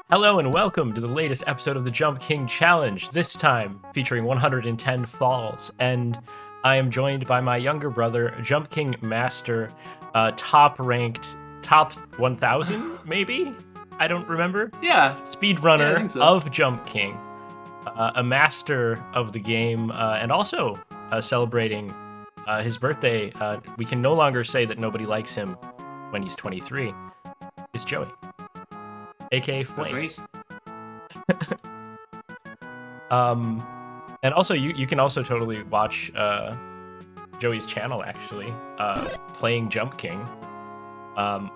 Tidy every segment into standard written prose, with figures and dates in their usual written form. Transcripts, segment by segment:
Hello and welcome to the latest episode of the Jump King Challenge, this time featuring 110 falls. And I am joined by my younger brother, Jump King Master, top ranked, top 1000 maybe? I don't remember. Yeah, Speedrunner I think so. of Jump King, a master of the game, and also celebrating his birthday. We can no longer say that nobody likes him when he's 23. It's Joey, aka Flames. That's me. And also you can also totally watch Joey's channel actually, playing Jump King,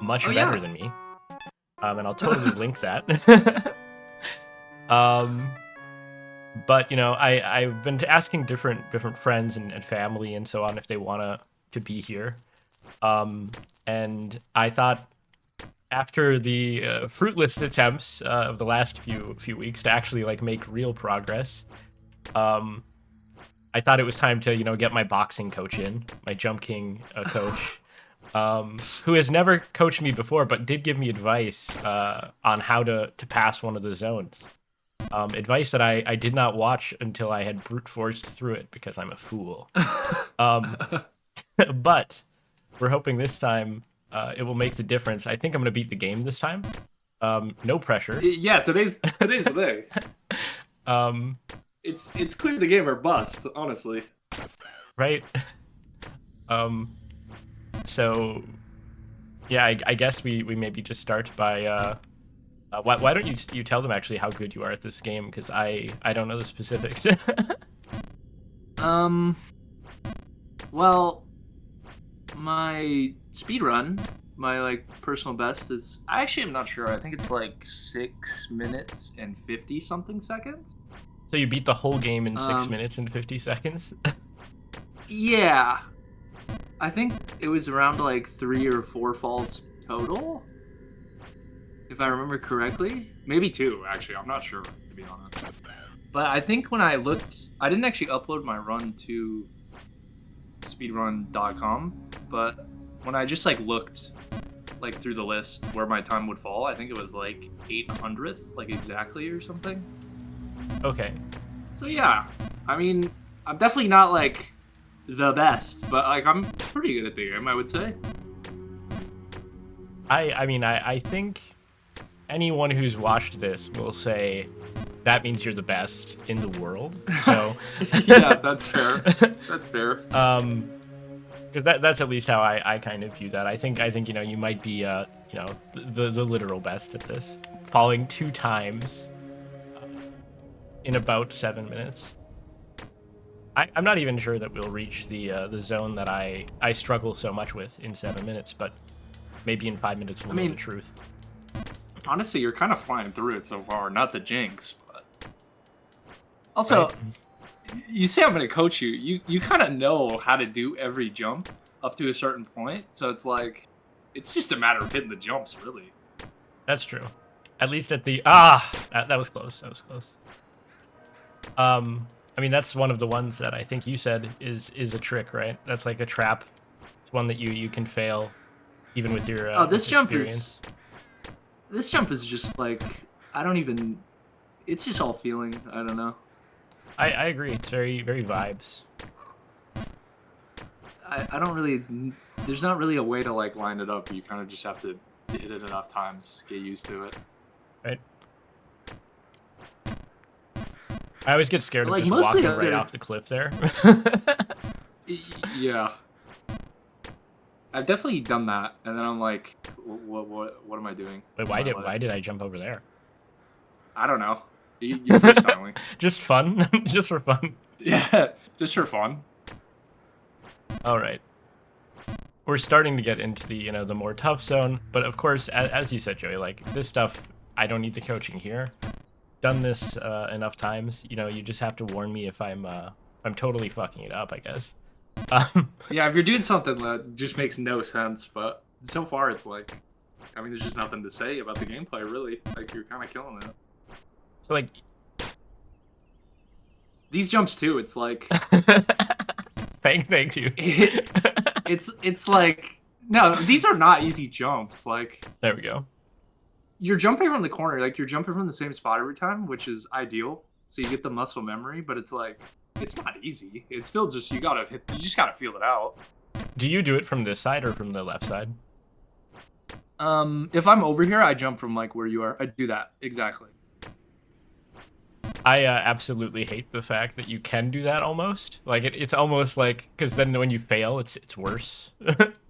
much better than me. And I'll totally link that. But you know, I've been asking different friends and family and so on if they wanna to be here. And I thought after the fruitless attempts of the last few weeks to actually like make real progress, I thought it was time to get my boxing coach in, my Jump King coach, who has never coached me before, but did give me advice on how to pass one of the zones. Advice that I did not watch until I had brute forced through it because I'm a fool. But we're hoping this time it will make the difference. I think I'm gonna beat the game this time. No pressure. Yeah, today's the day. It's clear the game or bust, honestly. Right. So yeah, I guess we maybe just start by why don't you tell them actually how good you are at this game, because I don't know the specifics. Well, my speed run, my personal best is I actually am not sure. I think it's 6 minutes and 50 something seconds. So you beat the whole game in 6 minutes and 50 seconds? Yeah. I think it was around 3 or 4 falls total, if I remember correctly. Maybe 2, actually. I'm not sure, to be honest. But I think when I looked, I didn't actually upload my run to speedrun.com, but when I just looked through the list where my time would fall, I think it was 800th, exactly or something. Okay. So yeah, I mean, I'm definitely not the best, but I'm pretty good at the game, I would say. I mean I think anyone who's watched this will say that means you're the best in the world. So yeah, that's fair. That's fair. Because that's at least how I kind of view that. I think you might be the literal best at this, falling 2 times in about 7 minutes. I'm not even sure that we'll reach the zone that I struggle so much with in 7 minutes, but maybe in 5 minutes we'll know the truth. Honestly, you're kind of flying through it so far. Not the jinx, but also, right? You say I'm going to coach you. You kind of know how to do every jump up to a certain point, so it's just a matter of hitting the jumps, really. That's true. At least at the that was close. That was close. I mean, that's one of the ones that I think you said is a trick, right? That's like a trap. It's one that you can fail, even with your this jump experience. This jump is just I don't even. It's just all feeling. I don't know. I agree. It's very vibes. I don't really. There's not really a way to line it up. You kind of just have to hit it enough times, get used to it. Right. I always get scared of just walking right off the cliff there. Yeah. I've definitely done that, and then I'm like, what am I doing? Wait, why did I jump over there? I don't know. You're freestyling. Just fun? Just for fun? Yeah, just for fun. All right. We're starting to get into the the more tough zone, but of course, as you said, Joey, this stuff, I don't need the coaching here. Done this enough times, you just have to warn me if I'm totally fucking it up, I guess. Yeah, if you're doing something that just makes no sense, but so far it's I mean, there's just nothing to say about the gameplay, really. You're kind of killing it. So these jumps too, it's thank you. It's no, these are not easy jumps. There we go. you're jumping from the corner, like you're jumping from the same spot every time, which is ideal. So you get the muscle memory, but it's like it's not easy. It's still just you just gotta feel it out. Do you do it from this side or from the left side? If I'm over here, I jump from like where you are. I do that exactly. I absolutely hate the fact that you can do that almost. Like it's almost like because then when you fail, it's worse.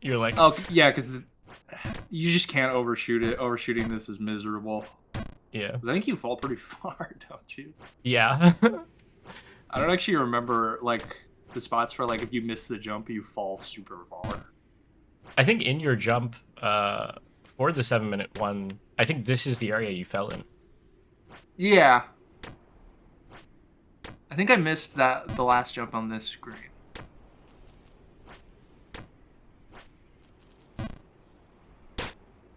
You're like, Oh yeah, because you just can't overshoot it. Overshooting this is miserable. yeah, 'Cause I think you fall pretty far, don't you? yeah. I don't actually remember like the spots where like if you miss the jump, you fall super far. I think in your jump for the 7-minute one, I think this is the area you fell in. Yeah. I think I missed the last jump on this screen.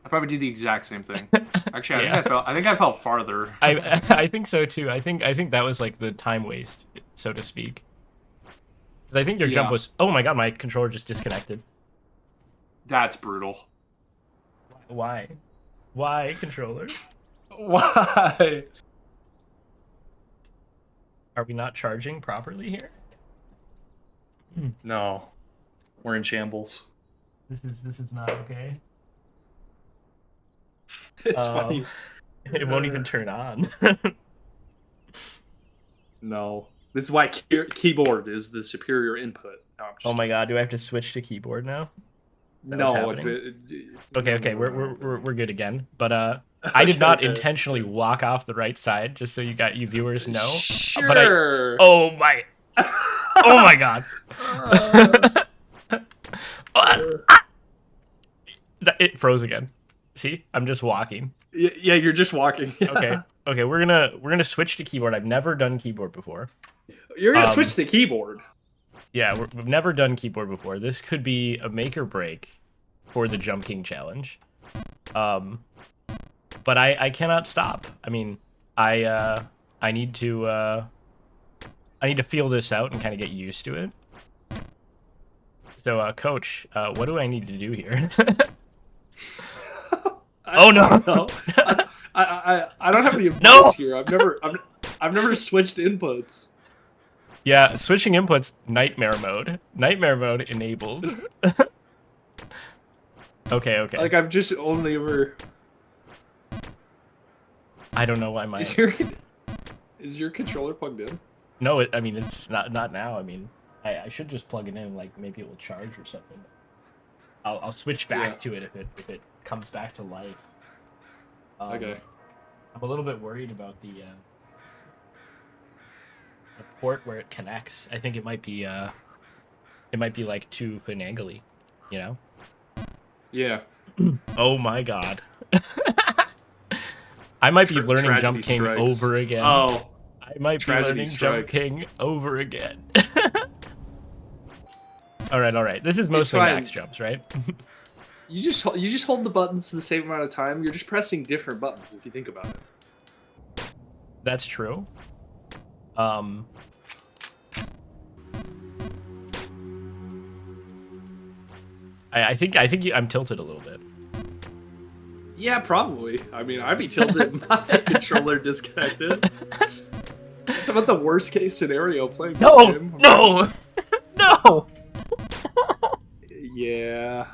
I probably did the exact same thing. Actually, Yeah. I think I fell farther. I think so too. I think that was like the time waste, so to speak. Because I think your jump Yeah. was. Oh my god, my controller just disconnected. That's brutal. Why? Why controller? Why? Are we not charging properly here? No. We're in shambles. This is not okay. It's Um, funny. It won't even turn on. No. This is why keyboard is the superior input. No, I'm just Oh my god, do I have to switch to keyboard now? Is that what's No. happening? Okay, we're good again. But I did not intentionally walk off the right side, just so you viewers know. Sure. But oh my god. It froze again. See, I'm just walking. Yeah, you're just walking. Okay, we're gonna switch to keyboard. I've never done keyboard before. You're gonna switch to keyboard. Yeah, we've never done keyboard before. This could be a make or break for the Jump King challenge. But I cannot stop. I mean, I need to feel this out and kind of get used to it. So, Coach, what do I need to do here? Oh no! I don't have any advice No! here. I've never switched inputs. Yeah, switching inputs, nightmare mode. Nightmare mode enabled. Okay. Like I've just only ever. I don't know why my. Is your controller plugged in? No, I mean it's not now. I mean, I should just plug it in. Like maybe it will charge or something. I'll switch back to it if it comes back to life. Okay. I'm a little bit worried about the port where it connects. I think it might be like too finagly, you know? Yeah. Oh my god. I might be learning Tragedy Jump King strikes. over again. Oh. I might be Tragedy learning Jump strikes. King over again. All right. This is mostly fine. max jumps, right? You just hold the buttons the same amount of time. You're just pressing different buttons if you think about it. That's true. I think I'm tilted a little bit. Yeah, probably. I mean, I'd be tilted if my controller disconnected. It's about the worst case scenario playing this game. No! Yeah.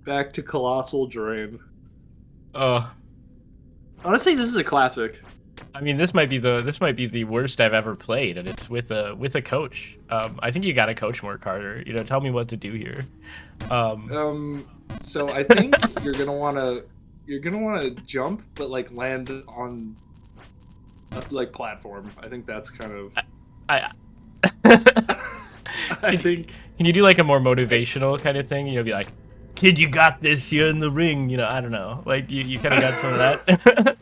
Back to Colossal Drain. Oh, Honestly, this is a classic. I mean, this might be the worst I've ever played, and it's with a coach. I think you got to coach more, Carter. You know, tell me what to do here. So I think you're gonna wanna jump, but like land on a like platform. I think that's kind of. I I think. Can you do like a more motivational kind of thing? You know, be like, "Kid, you got this. You're in the ring." You know, I don't know. Like you kind of got some of that.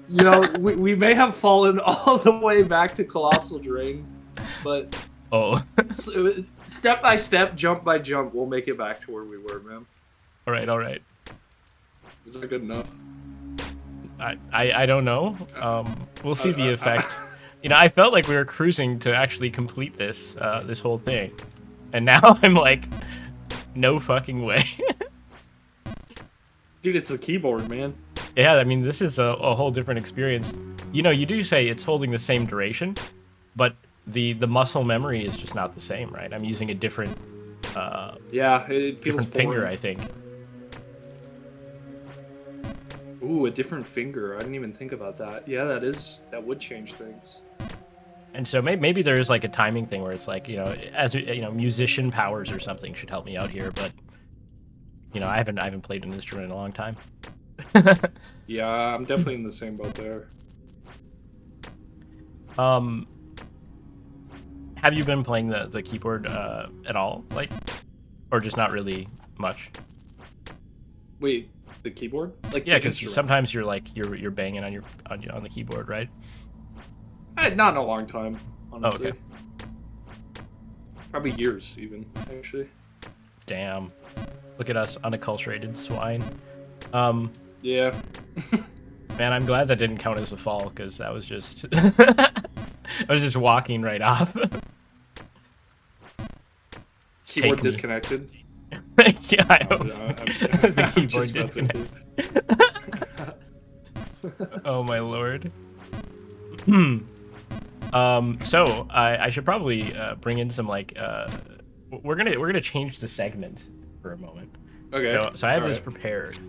You know, we may have fallen all the way back to Colossal Drain, but Oh. step by step, jump by jump, we'll make it back to where we were, man. All right. Is that good enough? I don't know. We'll see the effect. You know, I felt like we were cruising to actually complete this whole thing, and now I'm like, no fucking way. Dude, it's a keyboard, man. Yeah, I mean, this is a whole different experience. You know, you do say it's holding the same duration, but the muscle memory is just not the same, right? I'm using a different Yeah, it feels different finger, foreign. I think. Ooh, a different finger. I didn't even think about that. Yeah, that would change things. And so maybe there's like a timing thing where it's like, you know, as you know, musician powers or something should help me out here, but you know, I haven't played an instrument in a long time. Yeah, I'm definitely in the same boat there. Have you been playing the keyboard at all, like, or just not really much? Wait, the keyboard? Like Yeah, the because instrument? sometimes you're banging on the keyboard, right? Not in a long time, Oh, honestly. okay. Probably years, even actually. Damn, look at us, unacculturated swine. Yeah. Man, I'm glad that didn't count as a fall, because that was just I was just walking right off. Keyboard Take me. disconnected. Yeah, I Oh, hope. I'm The keyboard just messing disconnected. with you. Oh my lord. So I should probably bring in some like we're gonna change the segment for a moment. Okay. So I have all this right. prepared.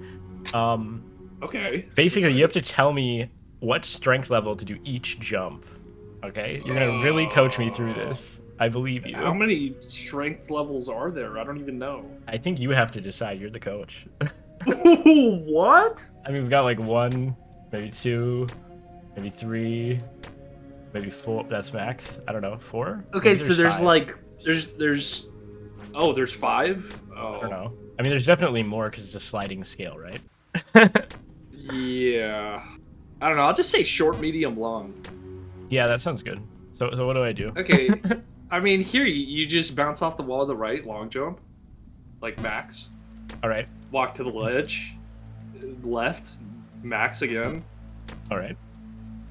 Okay. Basically, you have to tell me what strength level to do each jump. Okay, you're gonna really coach me through this. I believe you. How many strength levels are there? I don't even know. I think you have to decide. You're the coach. What? I mean, we've got like 1, maybe 2, maybe 3, maybe 4. That's max. I don't know. 4? Okay, Maybe so there's 5. like there's oh, there's 5? Oh. I don't know. I mean, there's definitely more because it's a sliding scale, right? Yeah. I don't know. I'll just say short, medium, long. Yeah, that sounds good. So what do I do? Okay. I mean, here you just bounce off the wall to the right, long jump, like max. All right. Walk to the ledge, left, max again, All right.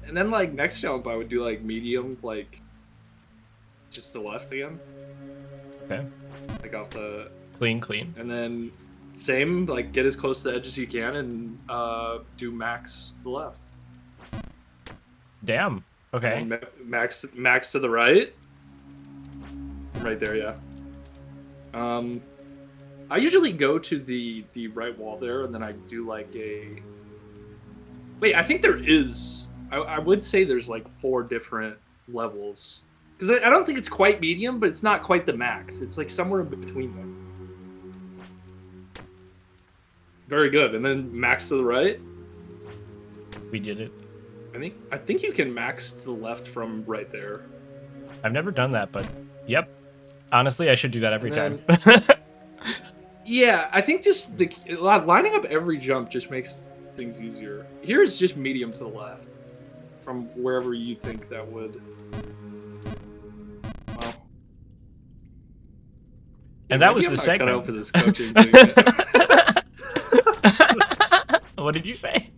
and then like next jump I would do like medium, like just the left again, Okay. like off the, Clean. and then same, like get as close to the edge as you can and do max to the left. Damn. Okay. And max to the right. Right there, yeah. I usually go to the right wall there, and then I do like a. Wait, I think there is. I would say there's like 4 different levels because I don't think it's quite medium, but it's not quite the max. It's like somewhere in between them. Very good, and then max to the right. We did it. I think you can max to the left from right there. I've never done that, but yep. Honestly, I should do that every And time. Yeah, I think just lining up every jump just makes things easier. Here is just medium to the left, from wherever you think that would. Well, And that was maybe the I'm not cut segment. out for this coaching thing. What did you say?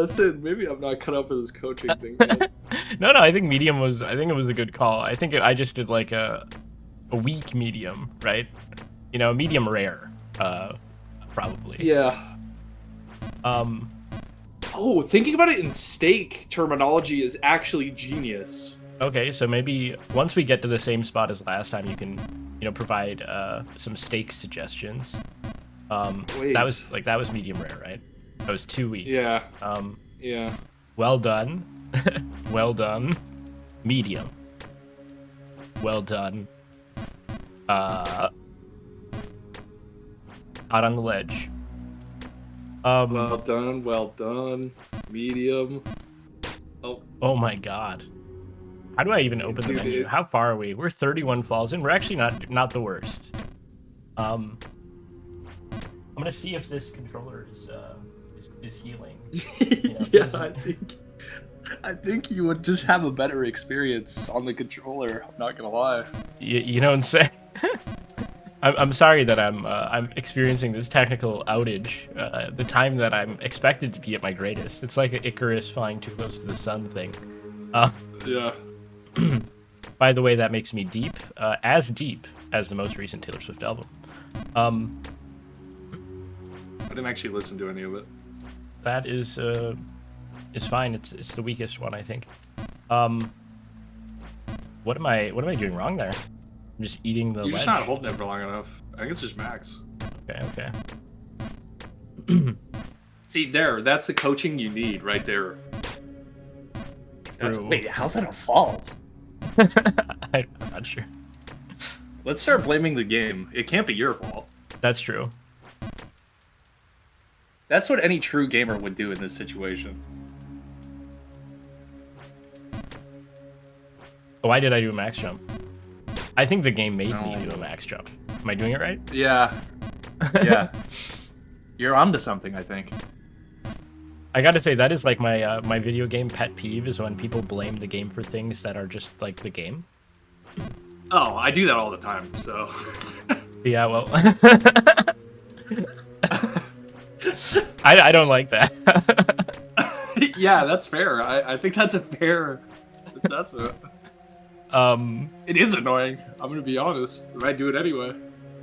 Sid, maybe I'm not cut out for this coaching thing. Yet. No, I think medium was. I think it was a good call. I think I just did like a weak medium, right? You know, medium rare, probably. Yeah. Oh, thinking about it in steak terminology is actually genius. Okay, so maybe once we get to the same spot as last time, you can, you know, provide some steak suggestions. Wait. That was medium rare, right? That was 2 weak. Yeah. Um, Yeah. well done, well done. Medium. Well done. Out on the ledge. Well done. Well done. Medium. Oh. Oh my god. How do I even open the Dude, menu? How far are we? We're 31 falls in. We're actually not the worst. I'm gonna see if this controller is healing. You know, Yeah, I think you would just have a better experience on the controller. I'm not gonna lie. You know what I'm saying? I'm sorry that I'm experiencing this technical outage. The time that I'm expected to be at my greatest. It's like an Icarus flying too close to the sun thing. Yeah. By the way, that makes me deep as the most recent Taylor Swift album. didn't actually listen to any of it. That is fine. It's the weakest one, I think. What am I doing wrong there? I'm just eating the You're ledge. just not holding it for long enough. I think it's just max. Okay. See, that's the coaching you need right there. True. Wait, how's that a fall? I'm not sure. Let's start blaming the game. It can't be your fault. That's true. That's what any true gamer would do in this situation. Why did I do a max jump? I think the game made me No. do a max jump. Am I doing it right? Yeah. Yeah. You're onto something, I think. I gotta say, that is like my my video game pet peeve, is when people blame the game for things that are just like the game. Oh, I do that all the time, so. Yeah, well. I don't like that. Yeah, that's fair. I think that's a fair assessment. It is annoying. I'm gonna be honest. I do it anyway.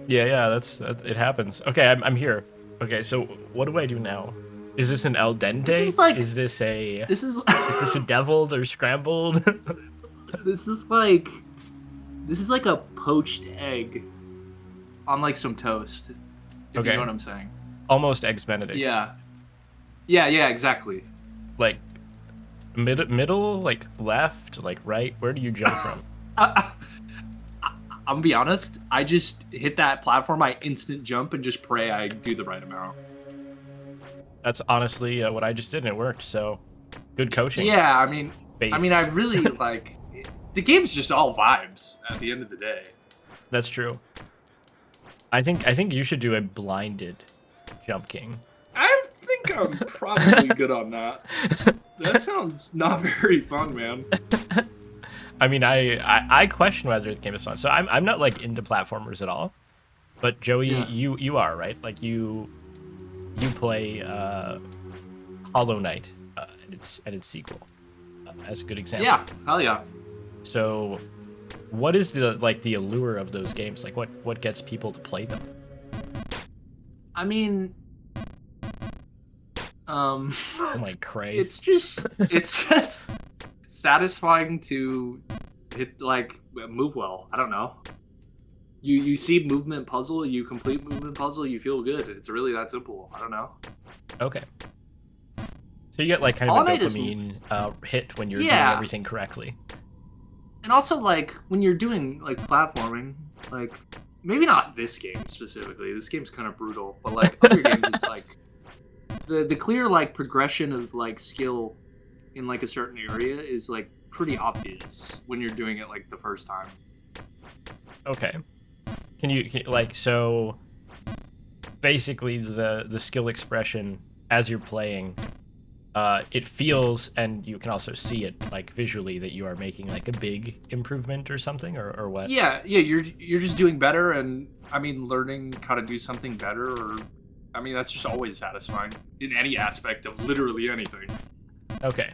Yeah, it happens. Okay, I'm here. Okay, so what do I do now? Is this an al dente? This is like- is this a This is is this a deviled or scrambled? this is like a poached egg on like some toast. If Okay. you know what I'm saying. Almost eggs Benedict. Yeah, exactly. Like middle, like left, like right. Where do you jump from? I'm gonna be honest. I just hit that platform. I instant jump and just pray I do the right amount. That's honestly what I just did, and it worked. So, good coaching. Yeah, I mean, Base. I really like. The game's just all vibes at the end of the day. That's true. I think you should do a blinded jump king. I think I'm probably good on that. That sounds not very fun, man. I mean, I question whether the game is fun. So I'm not like into platformers at all. But Joey, Yeah. you are, right? Like you play Hollow Knight and its sequel as a good example. Yeah, hell yeah. So, what is the allure of those games? Like, what gets people to play them? I mean, Oh my Christ! it's just satisfying to hit, like, move well. I don't know. You see movement puzzle, you complete movement puzzle, you feel good. It's really that simple. I don't know. Okay. So you get like kind of Hollow a Knight is- dopamine hit when you're doing Yeah. everything correctly. And also, like, when you're doing, like, platforming, like, maybe not this game specifically. This game's kind of brutal. But, like, other games, it's, like, the clear, like, progression of, like, skill in, like, a certain area is, like, pretty obvious when you're doing it, like, the first time. Okay. Like, so basically the skill expression as you're playing, it feels, and you can also see it like visually, that you are making like a big improvement or something, or what? Yeah, you're just doing better, and I mean, learning how to do something better, or I mean, that's just always satisfying in any aspect of literally anything. Okay.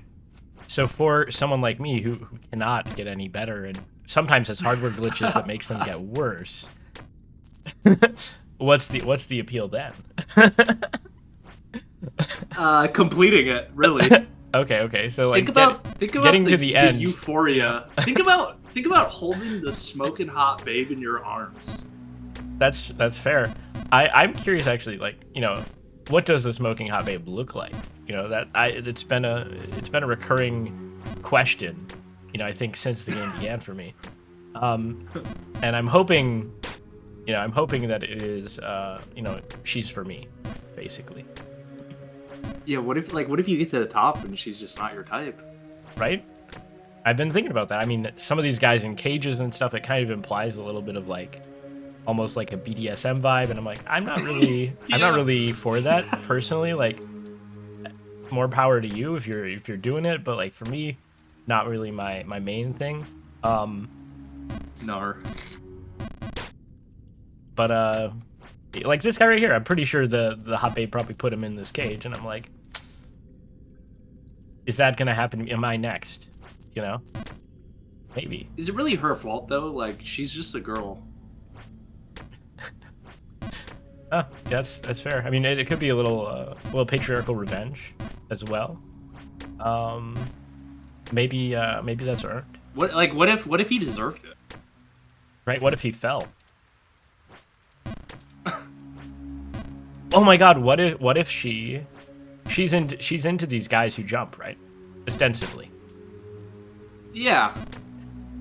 So for someone like me who cannot get any better, and sometimes it's hardware glitches that makes them get worse, what's the appeal then? Completing it, really. Okay. So like Think about getting to the end. euphoria. Think about holding the smoking hot babe in your arms. That's fair. I'm curious actually, like, you know, what does the smoking hot babe look like? You know, it's been a recurring question, you know, I think since the game began for me. And I'm hoping that it is you know, she's for me, basically. Yeah, what if you get to the top and she's just not your type? Right? I've been thinking about that. I mean, some of these guys in cages and stuff, it kind of implies a little bit of like almost like a BDSM vibe, and I'm like, I'm not really for that personally. Like, more power to you if you're doing it, but like for me, not really my main thing. No. But like this guy right here, I'm pretty sure the hot babe probably put him in this cage, and I'm like, is that gonna happen? Am I next? You know? Maybe. Is it really her fault though? Like, she's just a girl. That's fair. I mean, it could be a little patriarchal revenge as well. Um, maybe that's earned, What if he deserved it? right? What if he fell? Oh my God! What if she's into these guys who jump, right? Ostensibly. Yeah.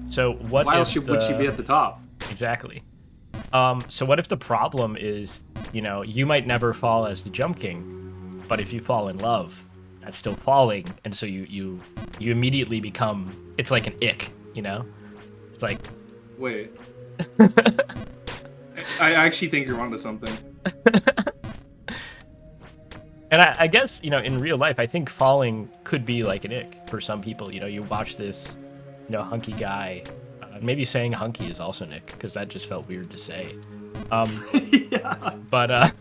So what Why if else would she be at the top? Exactly. So what if the problem is, you might never fall as the Jump King, but if you fall in love, that's still falling, and so you immediately become. It's like an ick, It's like. Wait. I actually think you're onto something. And I guess, in real life, I think falling could be like an ick for some people. You watch this, hunky guy. Maybe saying hunky is also an ick, because that just felt weird to say. Yeah. But,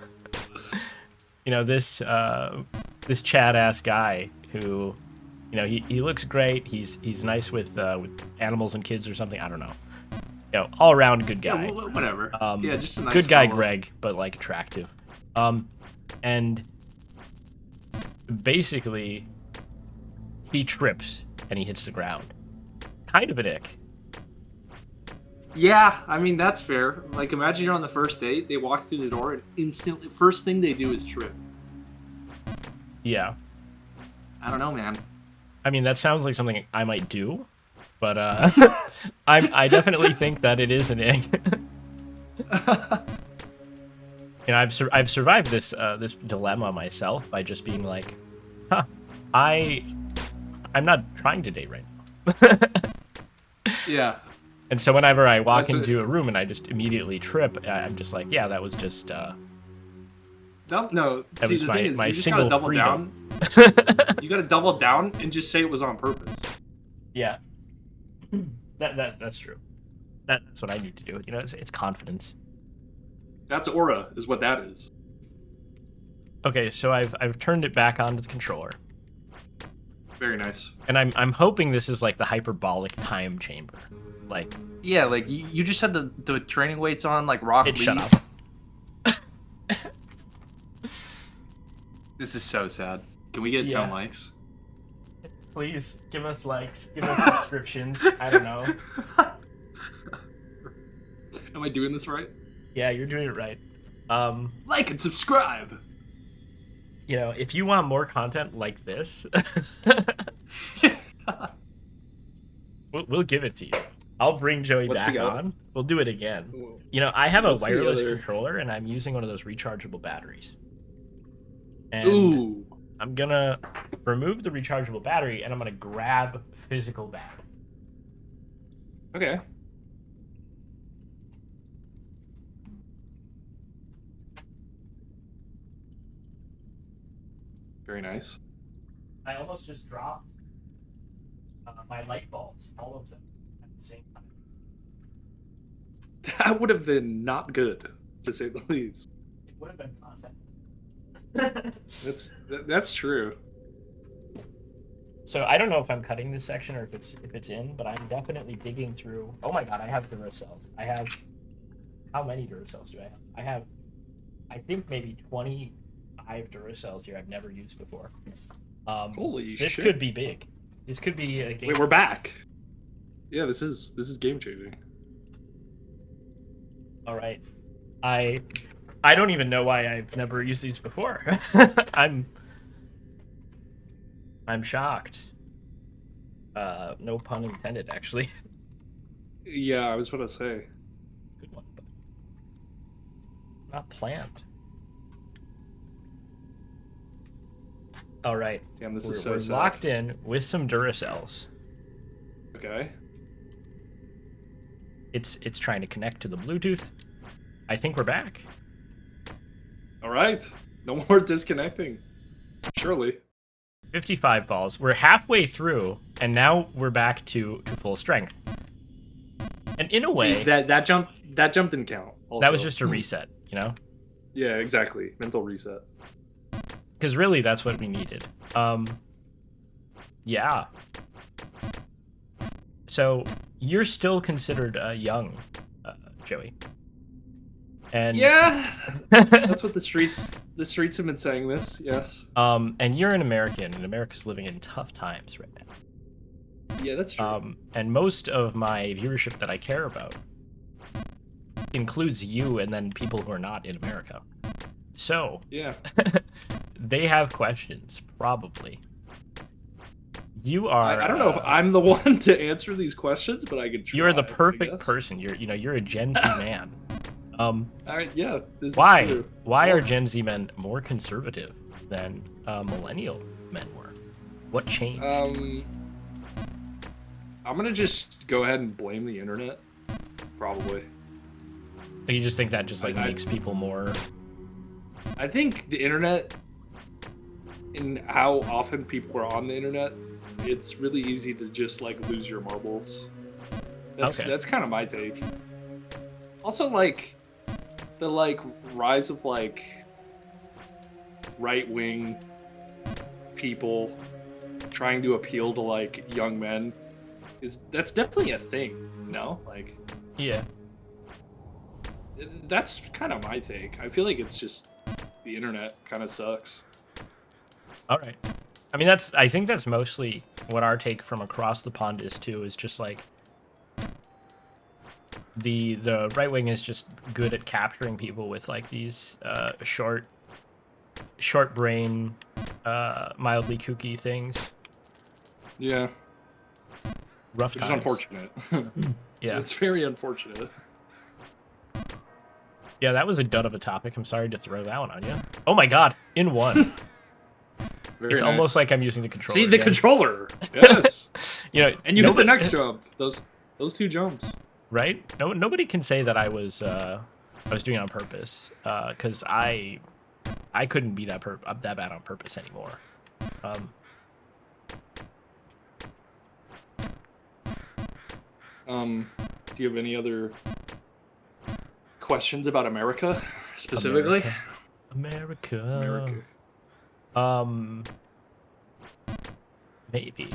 this Chad-ass guy who, he looks great. He's nice with animals and kids or something. I don't know. All around good guy. Yeah, whatever. Yeah, just a nice good guy, fellow. Greg, but like attractive. And basically, he trips and he hits the ground. Kind of an ick. Yeah, I mean that's fair. Like, imagine you're on the first date, they walk through the door, and instantly, first thing they do is trip. Yeah. I don't know, man. I mean, that sounds like something I might do, but I definitely think that it is an ick. I've survived this dilemma myself by just being like, I'm not trying to date right now. Yeah. And so whenever I walk That's into a room and I just immediately trip, I'm just like, yeah, that was just No, that see, was the thing is, my you just single gotta double freedom. down. You gotta double down and just say it was on purpose. Yeah. That's true. That's what I need to do. It's confidence. That's aura, is what that is. Okay, so I've turned it back onto the controller, Very nice. and I'm hoping this is like the hyperbolic time chamber. Like, Yeah, like you just had the training weights on, like Rock it Lee. shut up. This is so sad. Can we get 10 likes? Please give us likes, give us subscriptions. I don't know. Am I doing this right? Yeah, you're doing it right. Like and subscribe. If you want more content like this, we'll give it to you. I'll bring Joey What's back the other- on. We'll do it again. I have a What's the wireless other- controller, and I'm using one of those rechargeable batteries. And Ooh. I'm gonna remove the rechargeable battery, and I'm gonna grab physical battery. Okay. Very nice. I almost just dropped my light bulbs, all of them, at the same time. That would have been not good, to say the least. It would have been content. That's true. So I don't know if I'm cutting this section or if it's in, but I'm definitely digging through. Oh my god, I have Duracells. How many Duracells do I have? I have, I think maybe 25 Duracells here I've never used before. Holy this shit. could be big. This could be a game. Wait, we're back. Yeah, this is game changing. All right. I don't even know why I've never used these before. I'm shocked. No pun intended, actually. Yeah, I was about to say. Good one, but not planned. All right. Damn, this we're, is so we're sad. locked in with some Duracells. Okay. It's trying to connect to the Bluetooth. I think we're back. All right. No more disconnecting. Surely. 55 balls. We're halfway through, and now we're back to full strength. And in a way, See, that jump didn't count. Also. that was just a reset, Yeah, exactly. Mental reset. Because really, that's what we needed. Yeah. So you're still considered young, Joey. And Yeah, that's what the streets have been saying this. Yes. and you're an American, and America's living in tough times right now. Yeah, that's true. And most of my viewership that I care about includes you and then people who are not in America. So Yeah. they have questions, probably. You are. I don't know if I'm the one to answer these questions, but I could try. You're the I perfect guess. person. You're a Gen Z man. All right. Yeah. This Why? is true. Why are Gen Z men more conservative than millennial men were? What changed? I'm gonna just go ahead and blame the internet. Probably. You just think that just like I- makes people more. I think the internet and how often people are on the internet, it's really easy to just like lose your marbles. That's kind of my take. Also, like the like rise of like right wing people trying to appeal to like young men that's definitely a thing. No, like Yeah. that's kind of my take. I feel like it's just the internet kind of sucks. All right. I mean, I think that's mostly what our take from across the pond is too. Is just like the right wing is just good at capturing people with like these short brain, mildly kooky things. Yeah, Rough which is times. unfortunate. Yeah. It's very unfortunate. Yeah, that was a dud of a topic. I'm sorry to throw that one on you. Oh my god, in one. Very It's nice. almost like I'm using the controller. See the again. controller. Yes. You know, And you hit the nobody- next jump. Those two jumps. right? Nobody can say that I was doing it on purpose, because I couldn't be that bad on purpose anymore. Do you have any other questions about America specifically? America. Maybe.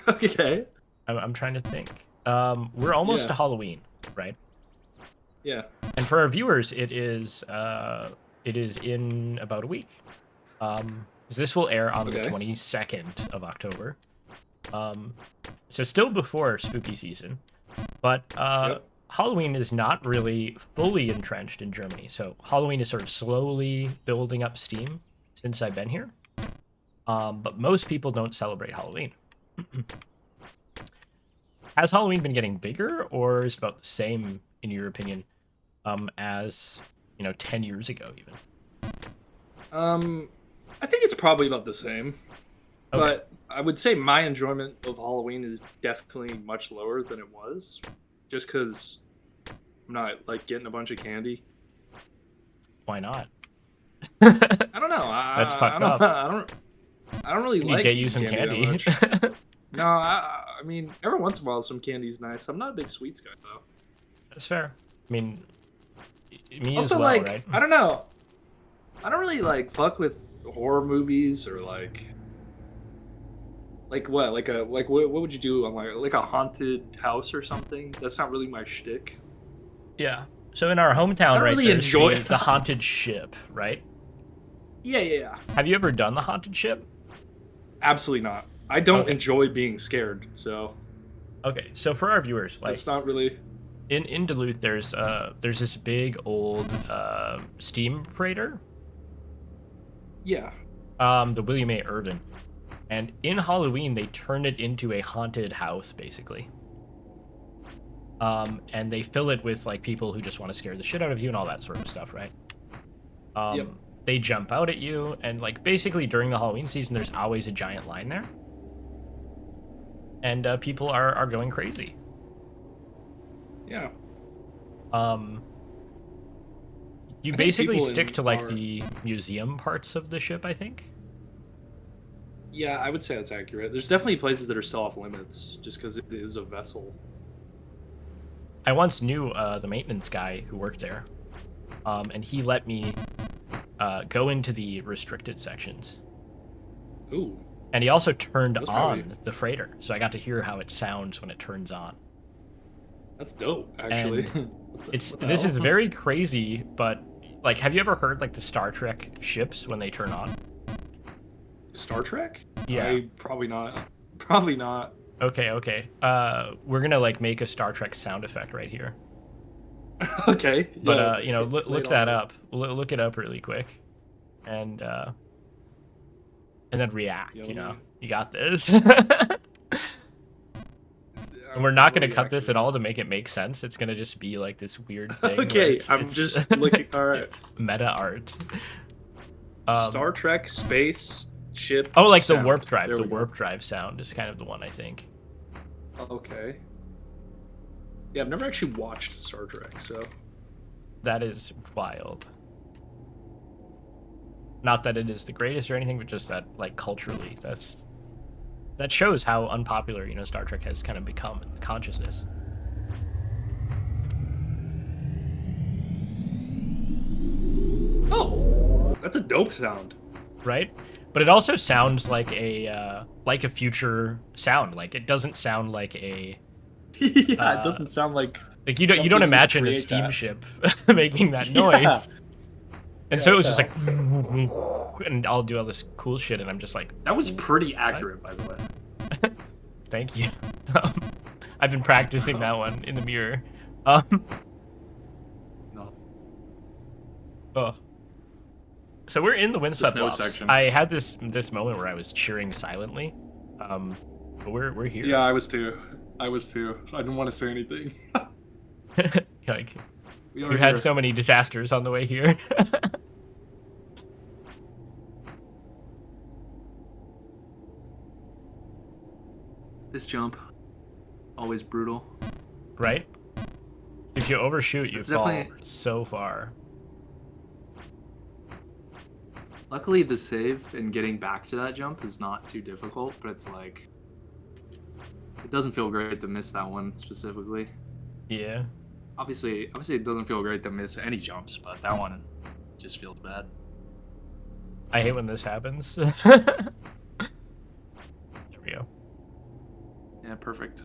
Okay. I'm trying to think. We're almost Yeah. to Halloween, right? Yeah. And for our viewers, it is in about a week. This will air on the Okay. 22nd of October. So still before spooky season, but Yep. Halloween is not really fully entrenched in Germany. So Halloween is sort of slowly building up steam since I've been here. But most people don't celebrate Halloween. Has Halloween been getting bigger, or is it about the same, in your opinion, as 10 years ago even? I think it's probably about the same. Okay. But I would say my enjoyment of Halloween is definitely much lower than it was, just because I'm not like getting a bunch of candy. Why not? I don't know. That's fucked up. I don't really We need like to get you some candy candy. that much. No, I mean every once in a while some candy's nice. I'm not a big sweets guy though. That's fair. I mean, me Also, as well, like right? I don't know. I don't really like fuck with horror movies or like what? What would you do on like a haunted house or something? That's not really my shtick. Yeah. So in our hometown, I don't right, really there's enjoy the haunted ship, right? Yeah. Have you ever done the haunted ship? Absolutely not. I don't Okay. enjoy being scared, so Okay, so for our viewers, like that's not really. in Duluth, there's this big old steam freighter, Yeah. the William A. Irvin, and in Halloween they turn it into a haunted house, basically. And they fill it with like people who just want to scare the shit out of you and all that sort of stuff, right? Yep. They jump out at you, and like basically during the Halloween season, there's always a giant line there, and people are going crazy. Yeah. You I think basically people stick in to like our- the museum parts of the ship, I think. Yeah, I would say that's accurate. There's definitely places that are still off limits just because it is a vessel. I once knew the maintenance guy who worked there, and he let me go into the restricted sections. Ooh. And he also turned That's on probably- the freighter, so I got to hear how it sounds when it turns on. That's dope, actually. This is very crazy, but like, have you ever heard like the Star Trek ships when they turn on? Star Trek? Yeah. Probably not. Probably not. Okay. We're gonna like make a Star Trek sound effect right here. Okay. But yeah, you know, lay look it that on me. up. Look it up really quick, and then react. Yeah, You know, let me- you got this. And I'm we're not gonna cut reacting. this at all to make it make sense. It's gonna just be like this weird thing. where Okay, I'm just looking. All right. it's meta art. Star Trek space ship. Oh, like sound. the warp drive. There The we go. warp drive sound is kind of the one I think. Okay. Yeah, I've never actually watched Star Trek, so. That is wild. Not that it is the greatest or anything, but just that like culturally, that shows how unpopular, you know, Star Trek has kind of become in consciousness. Oh, that's a dope sound. Right? But it also sounds like a future sound. Like it doesn't sound like a Yeah, it doesn't sound like. like you don't Something would imagine a create that. steamship making that noise. Yeah. And so it was just like, and I'll do all this cool shit, and I'm just like, That was pretty accurate, by the way. thank you. I've been practicing that one in the mirror. Um, No. oh. So we're in the windswept snow lofts. section. I had this moment where I was cheering silently. But we're here. Yeah, I was too. I didn't want to say anything. Like We are we've here. had so many disasters on the way here. This jump, always brutal. Right? If you overshoot, you It's fall definitely- so far. Luckily, the save and getting back to that jump is not too difficult, but it's like it doesn't feel great to miss that one specifically. Yeah. Obviously, it doesn't feel great to miss any jumps, but that one just feels bad. I hate when this happens. There we go. Yeah, perfect.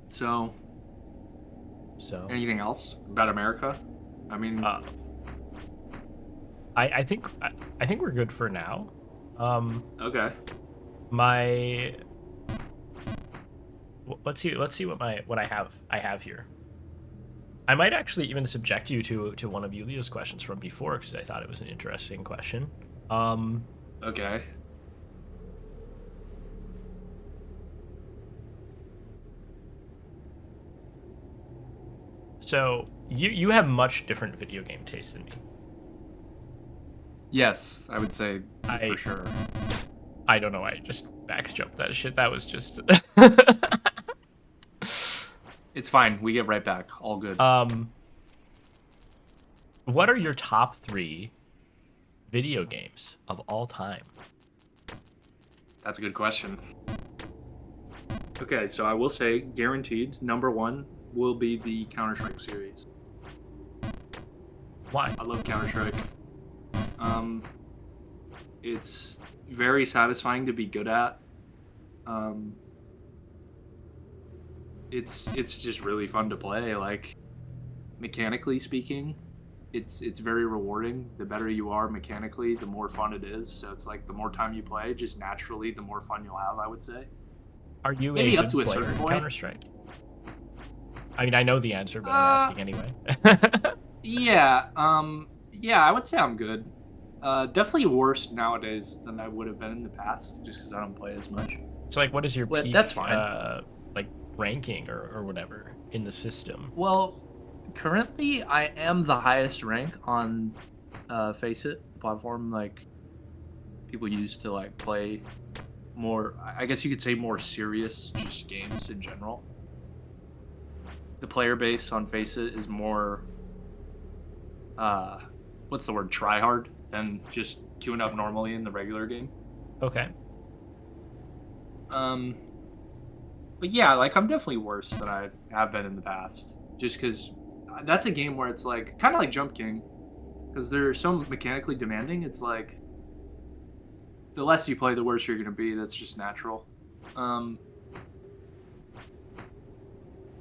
So, So anything else about America? I mean, I think we're good for now. okay. My let's see what I have here. I might actually even subject you to one of Yulia's questions from before because I thought it was an interesting question. Okay. So you have much different video game taste than me. Yes, I would say I- for sure. I don't know. I just max jumped that shit. That was just. It's fine. We get right back. All good. What are your top 3 video games of all time? That's a good question. Okay, so I will say, guaranteed, number 1 will be the Counter-Strike series. Why? I love Counter-Strike. It's very satisfying to be good at. It's just really fun to play. Like, mechanically speaking, it's very rewarding. The better you are mechanically, the more fun it is. So it's like the more time you play, just naturally, the more fun you'll have, I would say. Are you Maybe a up good to a player certain in point. Counter-Strike? I mean, I know the answer, but I'm asking anyway. Yeah, I would say I'm good. Definitely worse nowadays than I would have been in the past, just because I don't play as much. So, like, what is your But peak, that's fine. like, ranking or whatever in the system? Well, currently I am the highest rank on Face It, the platform like people use to like play more. I guess you could say more serious just games in general. The player base on Face It is more, what's the word, try hard than just queuing up normally in the regular game. Okay. But yeah, like I'm definitely worse than I have been in the past. Just because that's a game where it's like kind of like Jump King, because they're so mechanically demanding. It's like the less you play, the worse you're gonna be. That's just natural.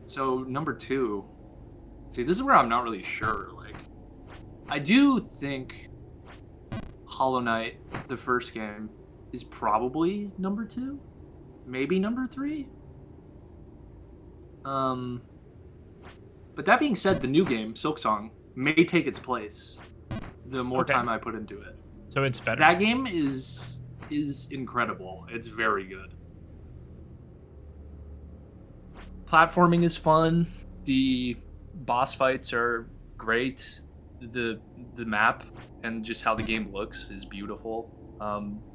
So number 2. See, this is where I'm not really sure. Like, I do think Hollow Knight, the first game, is probably number 2, maybe number 3. But that being said, the new game, Silksong, may take its place the more time I put into it. So it's better. That game is incredible. It's very good. Platforming is fun. The boss fights are great. The map and just how the game looks is beautiful.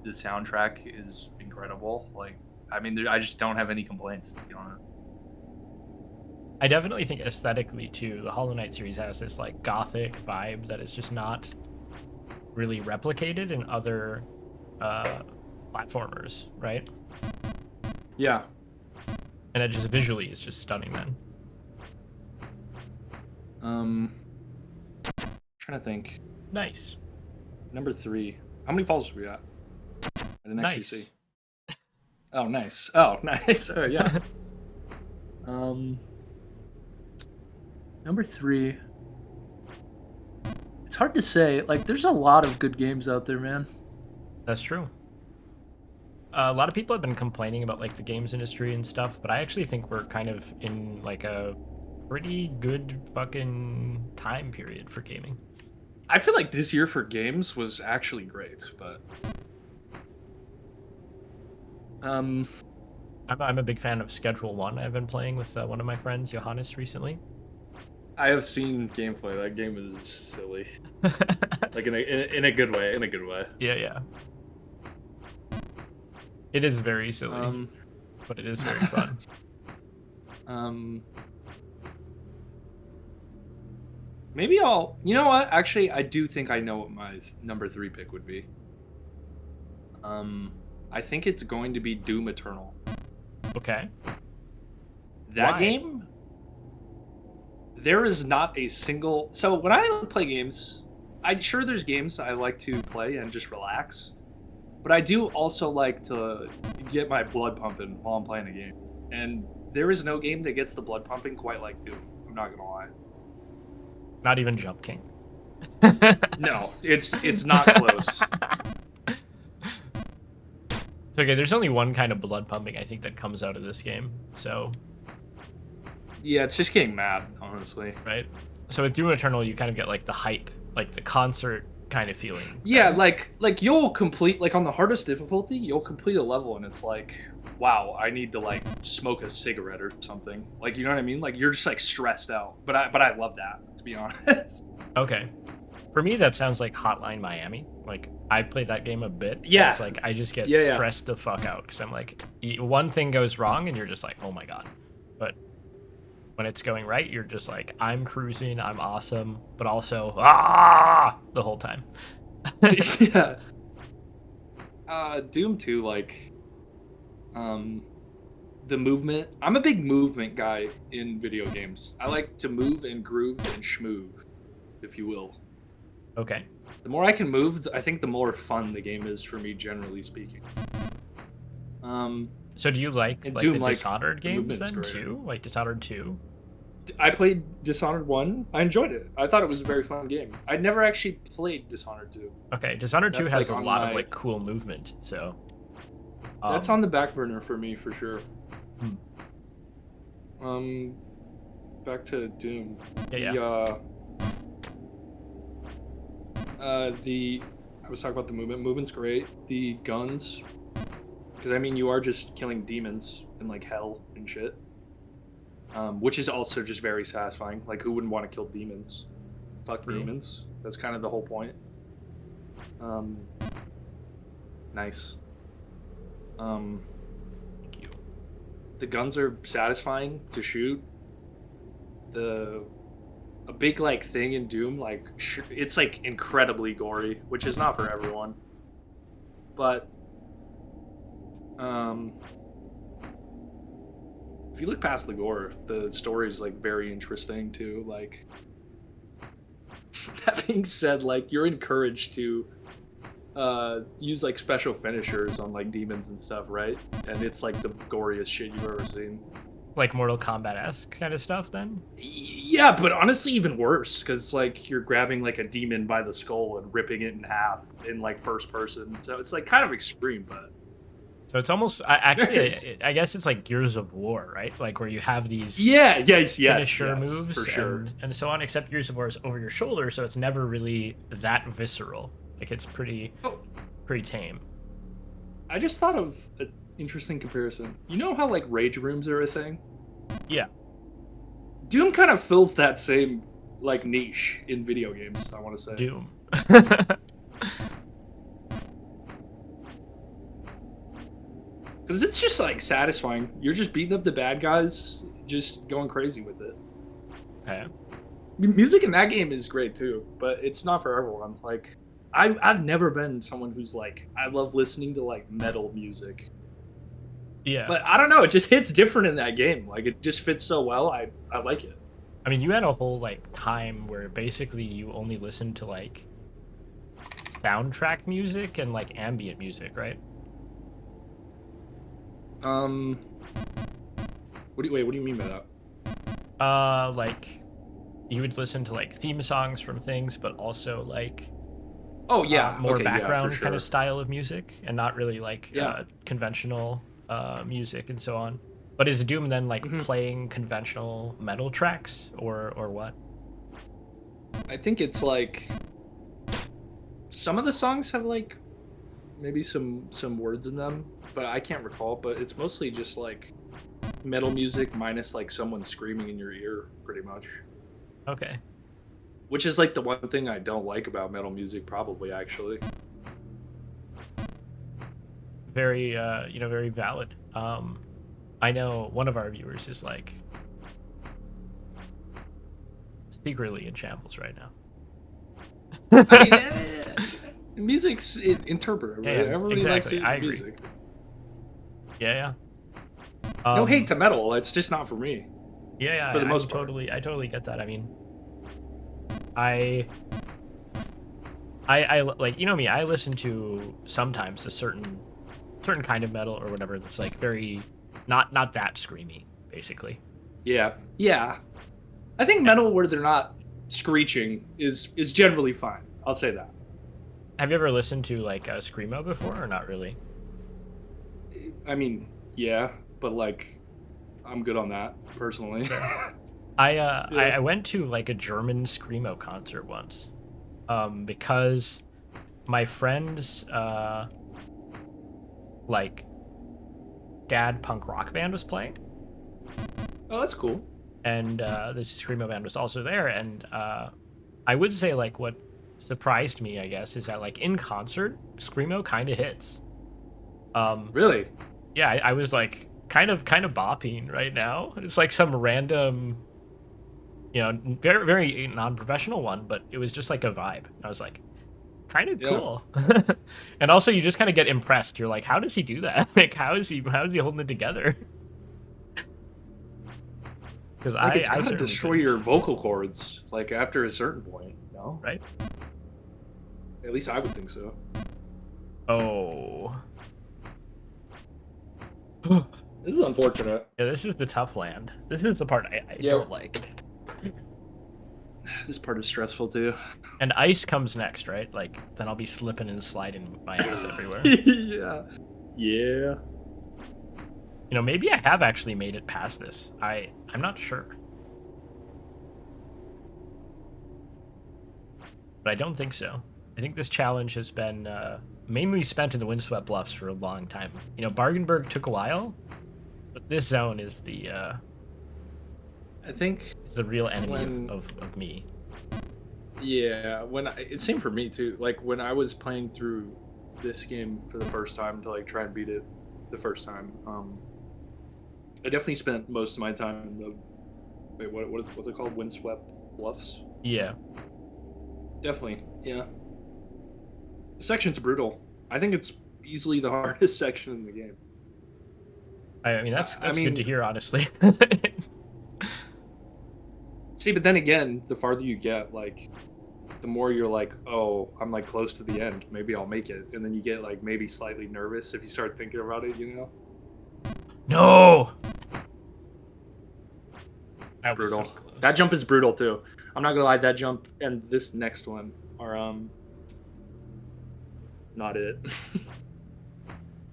The soundtrack is incredible. Like, I mean, I just don't have any complaints, to be honest. I definitely think aesthetically too, the Hollow Knight series has this like gothic vibe that is just not really replicated in other platformers, right? Yeah. And it just visually is just stunning, man. Trying to think. Nice. Number 3. How many falls are we at? I didn't actually see. Oh, nice. Oh, nice. Oh, yeah. Number 3. It's hard to say. Like, there's a lot of good games out there, man. That's true. A lot of people have been complaining about like the games industry and stuff, but I actually think we're kind of in like a pretty good fucking time period for gaming. I feel like this year for games was actually great, but I'm a big fan of Schedule 1. I've been playing with one of my friends, Johannes, recently. I have seen gameplay. That game is silly, like in a good way. In a good way. Yeah. It is very silly, but it is very fun. Maybe I'll. You know what? Actually, I do think I know what my number 3 pick would be. I think it's going to be Doom Eternal. Okay. That Why? game. There is not a single. So when I play games, there's games I like to play and just relax. But I do also like to get my blood pumping while I'm playing a game. And there is no game that gets the blood pumping quite like Doom. I'm not gonna lie. Not even Jump King. No, it's not close. Okay, there's only one kind of blood pumping I think that comes out of this game. So Yeah, it's just getting mad, honestly. right. So with Doom Eternal, you kind of get like the hype, like the concert kind of feeling. Yeah, like you'll complete, like on the hardest difficulty, you'll complete a level and it's like, wow, I need to like smoke a cigarette or something. Like, you know what I mean? Like, you're just like stressed out. But I love that, to be honest. Okay. For me, that sounds like Hotline Miami. Like, I played that game a bit. Yeah. It's like I just get Yeah. stressed the fuck out because I'm like, one thing goes wrong and you're just like, oh my god. But when it's going right, you're just like, I'm cruising, I'm awesome, but also the whole time. Yeah. Doom 2, like, the movement. I'm a big movement guy in video games. I like to move and groove and schmoove, if you will. Okay. The more I can move, I think the more fun the game is for me, generally speaking. So do you like Doom, the like, Dishonored the games movement's then great. too? Like Dishonored 2? I played Dishonored 1. I enjoyed it. I thought it was a very fun game. I'd never actually played Dishonored 2. Okay, Dishonored 2 That's, has like, a on lot of my- like cool movement, so That's on the back burner for me, for sure. Back to Doom. Yeah. I was talking about the movement. Movement's great. The guns, because I mean, you are just killing demons in like hell and shit, which is also just very satisfying. Like, who wouldn't want to kill demons? Fuck True. demons. That's kind of the whole point. Nice. Thank you. The guns are satisfying to shoot. A big like thing in Doom, like it's like incredibly gory, which is not for everyone. But if you look past the gore, the story is like very interesting too. Like, that being said, like, you're encouraged to use like special finishers on like demons and stuff, right? And it's like the goriest shit you've ever seen. Like Mortal Kombat-esque kind of stuff then? Yeah, but honestly, even worse because like you're grabbing like a demon by the skull and ripping it in half in like first person. So it's like kind of extreme, but So it's almost actually I guess it's like Gears of War, right? Like where you have these yes, finisher moves for sure. and so on. Except Gears of War is over your shoulder, so it's never really that visceral. Like it's Oh, pretty tame. I just thought of an interesting comparison. You know how like rage rooms are a thing? Yeah. Doom kind of fills that same like niche in video games, I want to say. Doom. Because it's just like satisfying. You're just beating up the bad guys, just going crazy with it. Okay. Music in that game is great too, but it's not for everyone. Like, I've never been someone who's like, I love listening to like metal music. Yeah. But I don't know, it just hits different in that game. Like, it just fits so well. I like it. I mean, you had a whole like time where basically you only listened to like soundtrack music and like ambient music, right? What do you mean by that? Like you would listen to like theme songs from things, but also like Oh yeah, more okay, yeah, for background sure. kind of style of music, and not really like Yeah. conventional music and so on. But is Doom then like Mhm. playing conventional metal tracks or what? I think it's like some of the songs have like maybe some words in them, but I can't recall. But it's mostly just like metal music minus like someone screaming in your ear, pretty much. Okay. Which is like the one thing I don't like about metal music, probably actually. Very very valid. I know one of our viewers is like secretly in shambles right now. I mean, music's interpretive, right? Yeah, Everybody exactly. likes I agree. music. Yeah. No hate to metal, it's just not for me. Yeah, for the most part. I totally get that. I mean, I like, you know me, I listen to sometimes a certain kind of metal or whatever that's like very not that screamy, basically. Yeah. I think metal where they're not screeching is generally fine. I'll say that. Have you ever listened to like a screamo before or not really? I mean, yeah, but like, I'm good on that personally. I went to like a German screamo concert once, because my friend's like dad punk rock band was playing, Oh, that's cool. and this screamo band was also there, and I would say like what surprised me, I guess, is that like in concert, screamo kind of hits. Really? Yeah, I was like kind of bopping right now. It's like some random, very very non-professional one, but it was just like a vibe. I was like, kind of Yeah. cool. And also you just kind of get impressed. You're like, how does he do that? Like, how is he holding it together? Because Like, it's I gotta certainly destroy couldn't. your vocal cords, like after a certain point, no? Right? At least I would think so. Oh. This is unfortunate. Yeah, this is the tough land. This is the part I Yeah. don't like. This part is stressful too. And ice comes next, right? Like, then I'll be slipping and sliding my ass everywhere. Yeah. Yeah. Maybe I have actually made it past this. I'm not sure. But I don't think so. I think this challenge has been mainly spent in the Windswept Bluffs for a long time. Bargenberg took a while, but this zone is the I think real enemy when- of me. Yeah, it seemed for me too. Like when I was playing through this game for the first time to like try and beat it the first time, I definitely spent most of my time in the what's it called? Windswept Bluffs. Yeah. Definitely, yeah. The section's brutal. I think it's easily the hardest section in the game. I mean, that's I good mean- to hear, honestly. See, but then again, the farther you get, like the more you're like, oh, I'm like close to the end. Maybe I'll make it, and then you get like maybe slightly nervous if you start thinking about it. You know. No. That was Brutal. so close. That jump is brutal too. I'm not gonna lie. That jump and this next one are not it.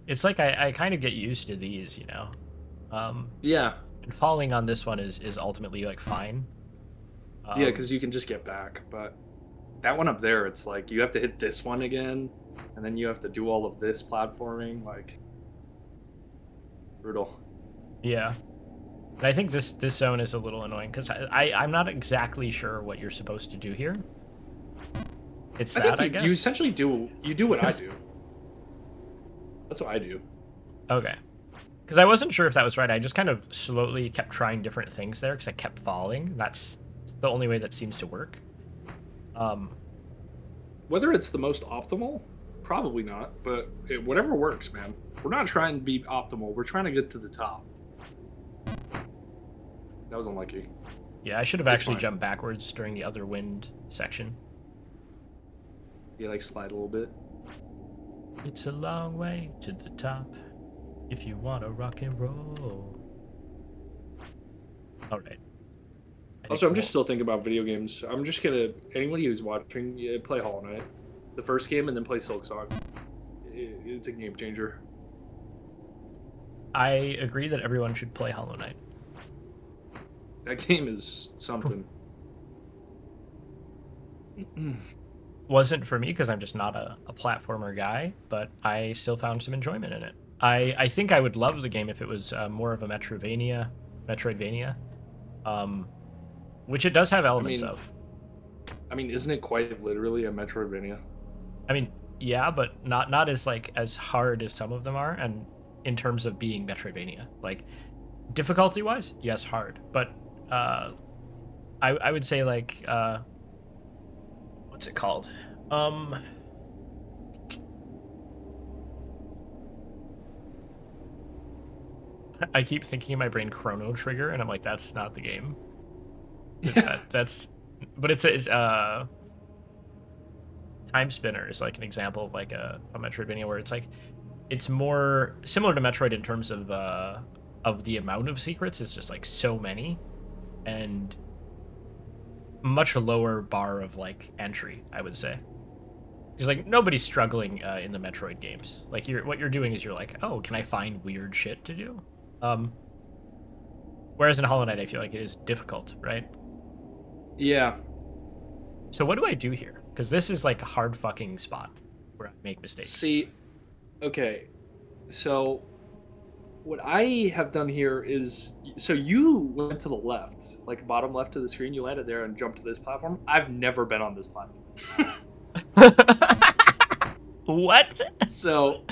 It's like I kind of get used to these, you know. Yeah. And falling on this one is ultimately like fine. Yeah, because you can just get back. But that one up there, it's like you have to hit this one again, and then you have to do all of this platforming. Like brutal. Yeah. And I think this zone is a little annoying because I'm not exactly sure what you're supposed to do here. It's I that, think I guess. you essentially do what I do. That's what I do. Okay. Because I wasn't sure if that was right. I just kind of slowly kept trying different things there because I kept falling. That's the only way that seems to work. Whether it's the most optimal, probably not. But whatever works, man. We're not trying to be optimal. We're trying to get to the top. That was unlucky. Yeah, I should have It's actually fine. jumped backwards during the other wind section. You like slide a little bit. It's a long way to the top if you want to rock and roll. All right. Also, I'm just still thinking about video games. I'm just gonna anybody who's watching, play Hollow Knight, the first game, and then play Silksong. It's a game changer. I agree that everyone should play Hollow Knight. That game is something. Wasn't for me because I'm just not a platformer guy, but I still found some enjoyment in it. I think I would love the game if it was more of a Metroidvania, which it does have elements of. I mean, isn't it quite literally a Metroidvania? I mean, yeah, but not as like as hard as some of them are, and in terms of being Metroidvania, like difficulty wise, yes, hard, but I would say like what's it called? I keep thinking in my brain Chrono Trigger, and I'm like, that's not the game. Yeah. But it's Time Spinner is like an example of like a Metroidvania where it's like it's more similar to Metroid in terms of the amount of secrets. It's just like so many, and much lower bar of like entry, I would say. Because like nobody's struggling in the Metroid games. Like what you're doing is you're like, oh, can I find weird shit to do? Whereas in Hollow Knight, I feel like it is difficult, right? Yeah. So what do I do here? Because this is like a hard fucking spot where I make mistakes. See, okay, so what I have done here is, so you went to the left, like bottom left of the screen, you landed there and jumped to this platform. I've never been on this platform. What? So,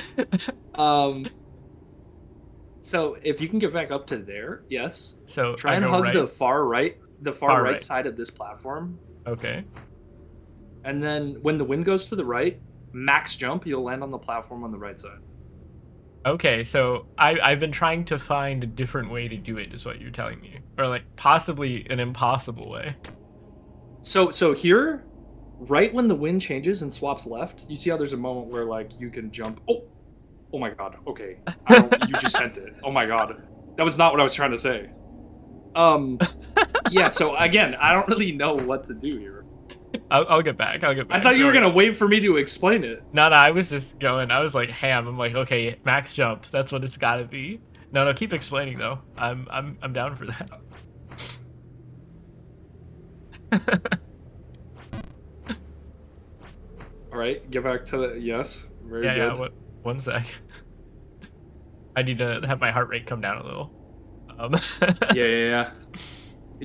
so if you can get back up to there, yes. So Try I and go hug right. the far right Far right. side of this platform. Okay. And then when the wind goes to the right, max jump, you'll land on the platform on the right side. Okay, so I've been trying to find a different way to do it, is what you're telling me, or like possibly an impossible way. So here, right when the wind changes and swaps left, you see how there's a moment where like you can jump. Oh my god. Okay, you just sent it. Oh my god, that was not what I was trying to say. Yeah. So again, I don't really know what to do here. I'll get back. I thought you were gonna wait for me to explain it. No, I was just going. I was like ham. I'm like, okay, max jump. That's what it's got to be. No, keep explaining though. I'm down for that. All right, get back to the yes. Very good. Yeah. One sec. I need to have my heart rate come down a little. Yeah.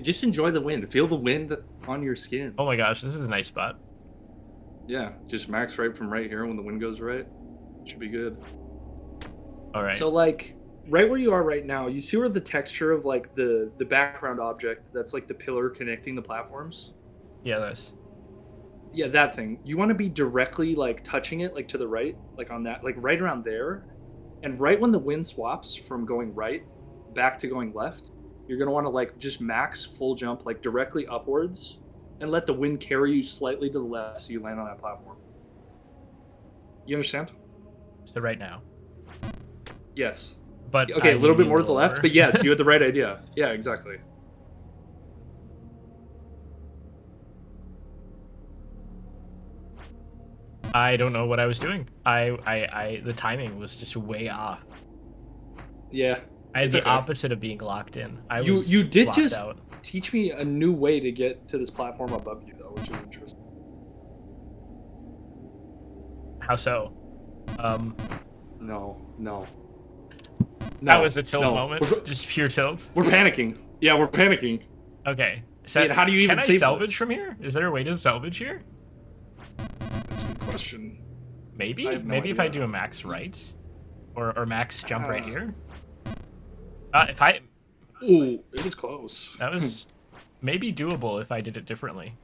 Just enjoy the wind. Feel the wind on your skin. Oh my gosh, this is a nice spot. Yeah, just max right from right here when the wind goes right. Should be good. All right. So like right where you are right now, you see where the texture of like the background object that's like the pillar connecting the platforms? Yeah, this. Yeah, that thing. You want to be directly like touching it like to the right, like on that, like right around there. And right when the wind swaps from going right back to going left, you're going to want to like just max full jump like directly upwards and let the wind carry you slightly to the left so you land on that platform. You understand? So right now. Yes. But Okay, I a little bit lean more to the left, lower. but yes, you had the right idea. Yeah, exactly. I don't know what I was doing. The timing was just way off. Yeah. I had It's the okay. opposite of being locked in. You did blocked just out. teach me a new way to get to this platform above you, though, which is interesting. How so? No. That was a tilt no. moment. Just pure tilt. We're panicking. Yeah, we're panicking. Okay. So Wait, how do you even can I save salvage this? from here? Is there a way to salvage here? That's a good question. Maybe. I have no Maybe if I idea. do a max right, or max jump right Ah. here. If I Ooh, it was close. that was maybe doable if I did it differently.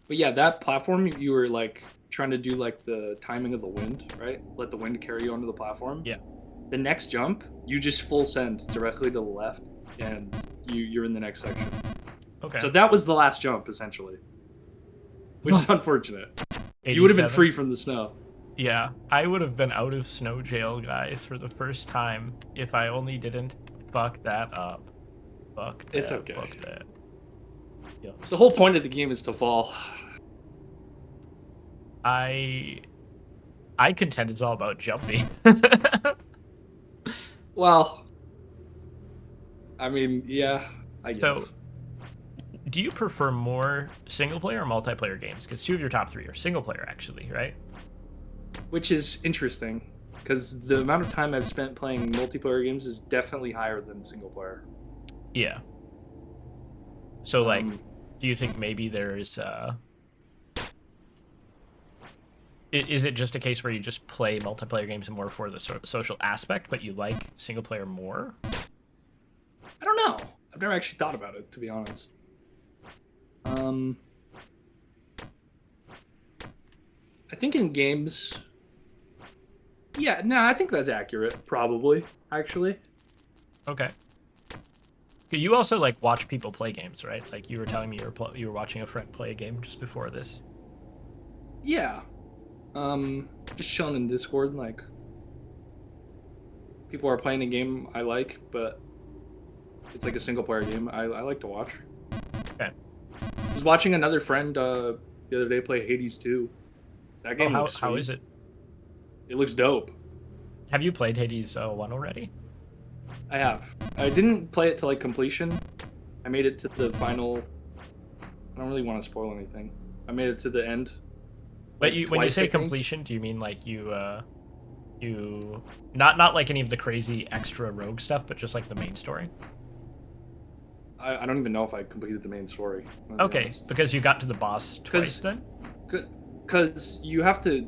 But yeah, that platform, you were like trying to do like the timing of the wind, right? Let the wind carry you onto the platform. Yeah. The next jump, you just full send directly to the left, and you're in the next section. Okay. So that was the last jump, essentially, which is unfortunate. You would have been 87. free from the snow. Yeah, I would have been out of snow jail, guys, for the first time if I only didn't fuck that up. Fuck that. It's okay. Fuck that. Yeah. The whole point of the game is to fall. I contend it's all about jumping. Well, I mean, yeah, I guess. So, do you prefer more single player or multiplayer games? Because 2 of your top 3 are single player, actually, right? Which is interesting, because the amount of time I've spent playing multiplayer games is definitely higher than single player. Yeah. So, like, Um, do you think maybe there's is it just a case where you just play multiplayer games more for the social aspect, but you like single player more? I don't know. I've never actually thought about it, to be honest. I think in games, yeah, no, I think that's accurate. Probably, actually. Okay. You also like watch people play games, right? Like you were telling me you were watching a friend play a game just before this. Yeah. Just chilling in Discord, like people are playing a game I like, but it's like a single player game I like to watch. Okay. I was watching another friend the other day play Hades 2. That game looks how sweet. is it? It looks dope. Have you played Hades 1 already? I have. I didn't play it to like completion. I made it to the final. I don't really want to spoil anything. I made it to the end. But like, when you twice, I say think. completion, do you mean like you not like any of the crazy extra rogue stuff, but just like the main story? I don't even know if I completed the main story. I'm gonna be Okay, honest. because you got to the boss twice then? Because you have to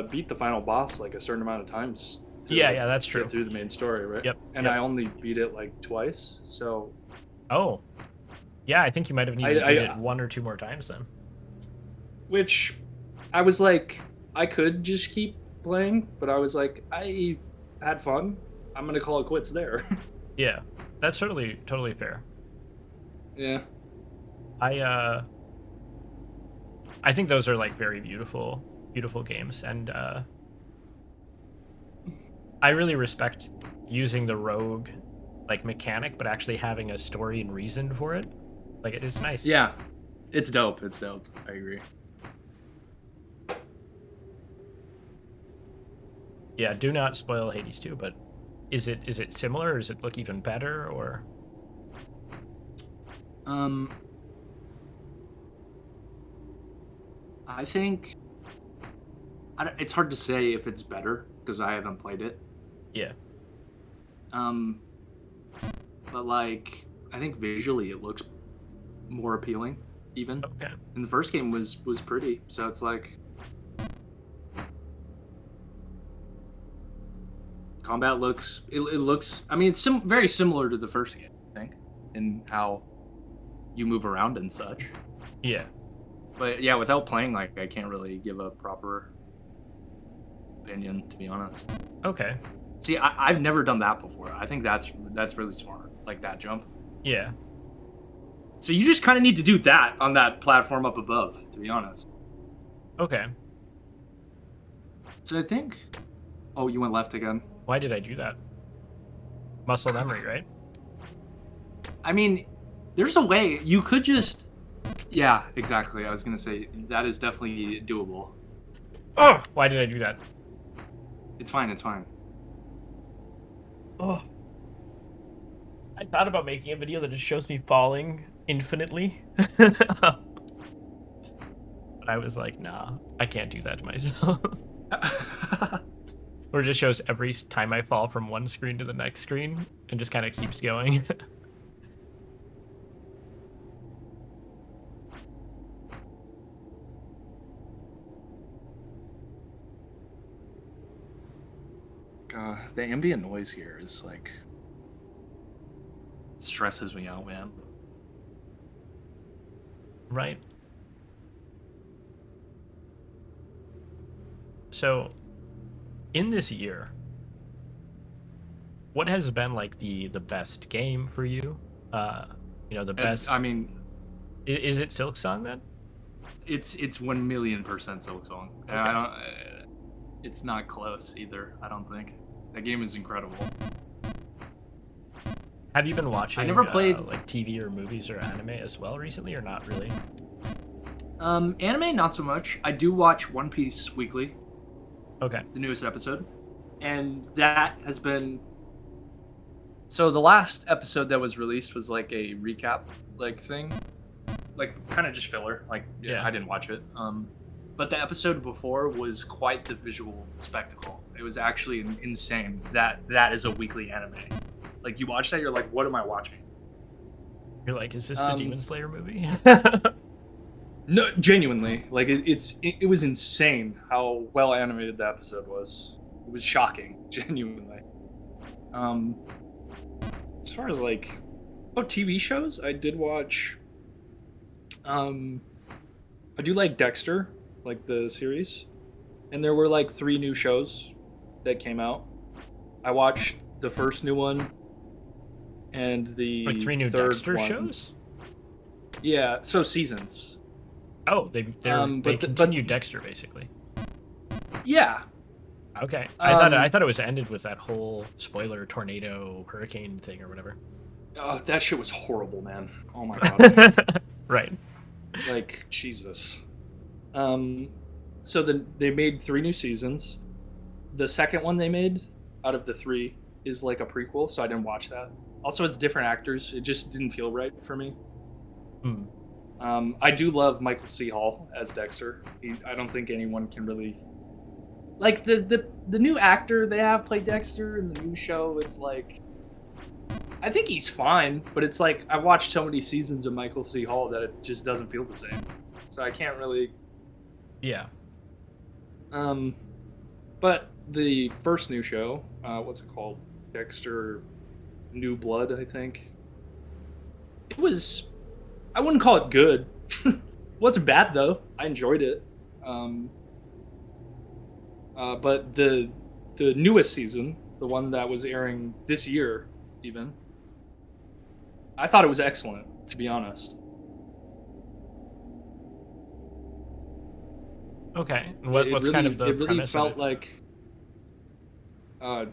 beat the final boss like a certain amount of times. To, Yeah, like, yeah, that's true. Get through the main story, right? Yep. And yep. I only beat it like twice, so Oh. Yeah, I think you might have needed to I- do it 1 or 2 more times then. which I was like, I could just keep playing, but I was like, I had fun. I'm gonna call it quits there. Yeah. That's totally fair. Yeah. I think those are like very beautiful games, and I really respect using the rogue like mechanic, but actually having a story and reason for it. Like it's nice. Yeah. It's dope. It's dope. I agree. Yeah. Do not spoil Hades 2, but is it similar, or does it look even better, or? I think it's hard to say if it's better because I haven't played it. Yeah. But like I think visually it looks more appealing even. Okay. And the first game was pretty, so it's like combat looks it looks. I mean, it's very similar to the first game, I think, in how you move around and such. Yeah. But yeah, without playing, like I can't really give a proper opinion, to be honest. Okay. See, I've never done that before. I think that's really smart, like that jump. Yeah. So you just kind of need to do that on that platform up above, to be honest. Okay. So I think. Oh, you went left again. Why did I do that? Muscle memory, right? I mean, there's a way you could just. Yeah, exactly. I was gonna say that is definitely doable. Oh, why did I do that? It's fine. It's fine. Oh. I thought about making a video that just shows me falling infinitely. But I was like, nah, I can't do that to myself. Or it just shows every time I fall from one screen to the next screen and just kind of keeps going. The ambient noise here is like Stresses me out, man. Right. So, in this year, what has been like the best game for you? You know, the best. I mean, Is it Silksong then? it's 1,000,000% Silksong. Okay. I don't. It's not close either. I don't think that game is incredible. Have you been watching? never played- like TV or movies or anime as well recently, or not really? Anime, not so much. I do watch One Piece weekly, Okay. the newest episode, and that has been. So the last episode that was released was like a recap, like thing, like kind of just filler. Like Yeah. I didn't watch it. But the episode before was quite the visual spectacle. It was actually insane. That is a weekly anime. Like you watch that, you're like, what am I watching? You're like, is this the Demon Slayer movie? No, genuinely, like it was insane how well animated the episode was. It was shocking, genuinely. As far as like, TV shows, I did watch. I do like Dexter, like the series, and there were like 3 new shows that came out. I watched the first new one, and the Like 3 new third Dexter one. shows? Yeah, so seasons. Oh, they but continued Dexter basically. Yeah, Okay. Um, I thought it was ended with that whole spoiler tornado hurricane thing or whatever. oh, that shit was horrible, man. Oh my god. Right. Like Jesus. So they made 3 new seasons. The second one they made out of the 3 is like a prequel, so I didn't watch that. Also, it's different actors. It just didn't feel right for me. Hmm. I do love Michael C. Hall as Dexter. I don't think anyone can really like the new actor they have play Dexter in the new show. It's like I think he's fine, but it's like I've watched so many seasons of Michael C. Hall that it just doesn't feel the same. So I can't really. Yeah. But the first new show, what's it called? Dexter New Blood, I think. It was. I wouldn't call it good. Wasn't bad though. I enjoyed it. But the newest season, the one that was airing this year, even, I thought it was excellent, to be honest. Okay. And what's really, kind of the it really premise felt of it? like. I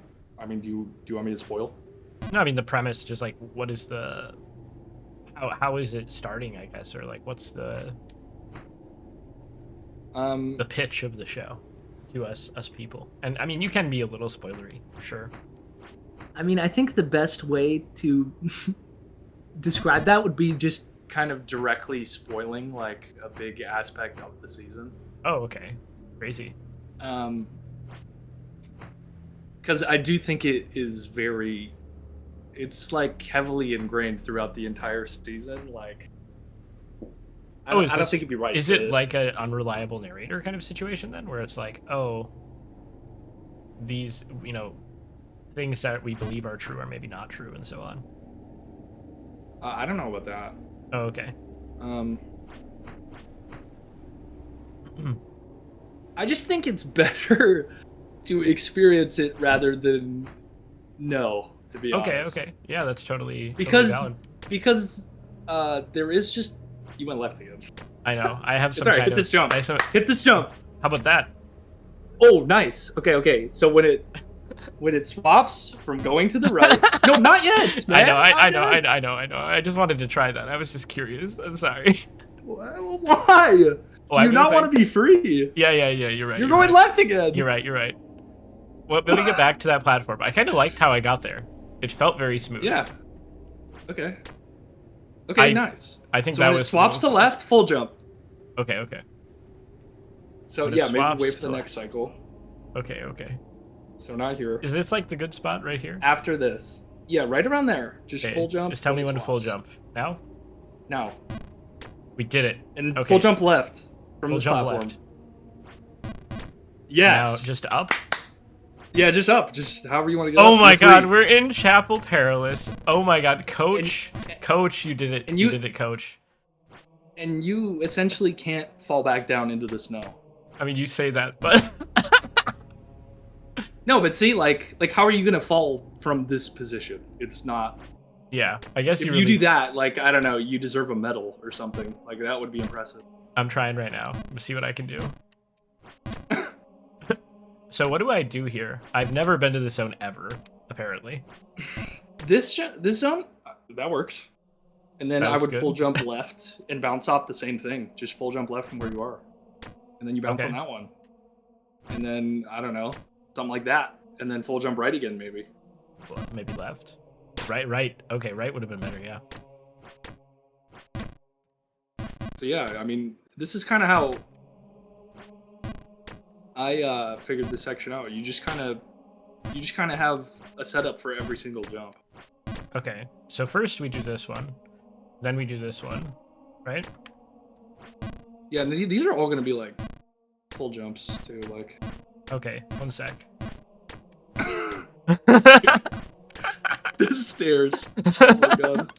mean, do you want me to spoil? No, I mean the premise. Just like, what is the? How is it starting? I guess, or like, what's the pitch of the show to us people? And I mean, you can be a little spoilery, for sure. I mean, I think the best way to describe that would be just kind of directly spoiling like a big aspect of the season. Oh, okay. Crazy. Because I do think it is very, it's like heavily ingrained throughout the entire season. Like, I don't think it'd be right. Is it like an unreliable narrator kind of situation then, where it's like, oh, these, things that we believe are true are maybe not true, and so on? I don't know about that. Oh, okay. I just think it's better to experience it rather than No, to be Okay, honest. okay. Yeah, that's totally Because valid. because there is just you went left again. I know. I have It's some alright, kind hit this of jump. nice. How Hit this jump. about that? Oh, nice. Okay. So when it swaps from going to the right, no, not yet. Man. I know. Not yet. I know. I just wanted to try that. I was just curious. I'm sorry. Why? Do Why you would not you want to be free? Yeah. You're right. You're going right. left again. You're right. Well, let me get back to that platform. I kind of liked how I got there. It felt very smooth. Yeah. Okay. Okay, nice. I think So that when was it swaps to left, full jump. Okay. So When it yeah, maybe swaps wait for to the left. next cycle. Okay. So not here. Is this like the good spot right here? After this. Yeah, right around there. Just Okay, full jump. Just tell me it when to full swaps. jump. Now? Now. We did it. And Okay. full jump left from Full this jump platform. left. Yes. Now just up. Yeah, just up. Just however you want to get Oh up. my You're god, free. we're in Chapel Perilous. Oh my god, Coach. Coach, you did it. and You you- did it, Coach. And you essentially can't fall back down into the snow. I mean, you say that, but No, but see, like how are you gonna fall from this position? It's not. yeah, I guess If you you really. do that, like I don't know, you deserve a medal or something. Like that would be impressive. I'm trying right now to see what I can do. So what do I do here? I've never been to this zone ever, apparently. This zone that works. And then That I was would good. full jump left and bounce off the same thing. Just full jump left from where you are, and then you bounce Okay. on that one. And then I don't know, something like that. And then full jump right again, maybe. Well, maybe left. Right. Okay, right would have been better, yeah. So yeah, I mean, this is kind of how I figured this section out. You just kind of have a setup for every single jump. Okay, so first we do this one, then we do this one, right? Yeah, and these are all gonna be like full jumps too. Like, Okay, one sec. the stairs. Oh my god.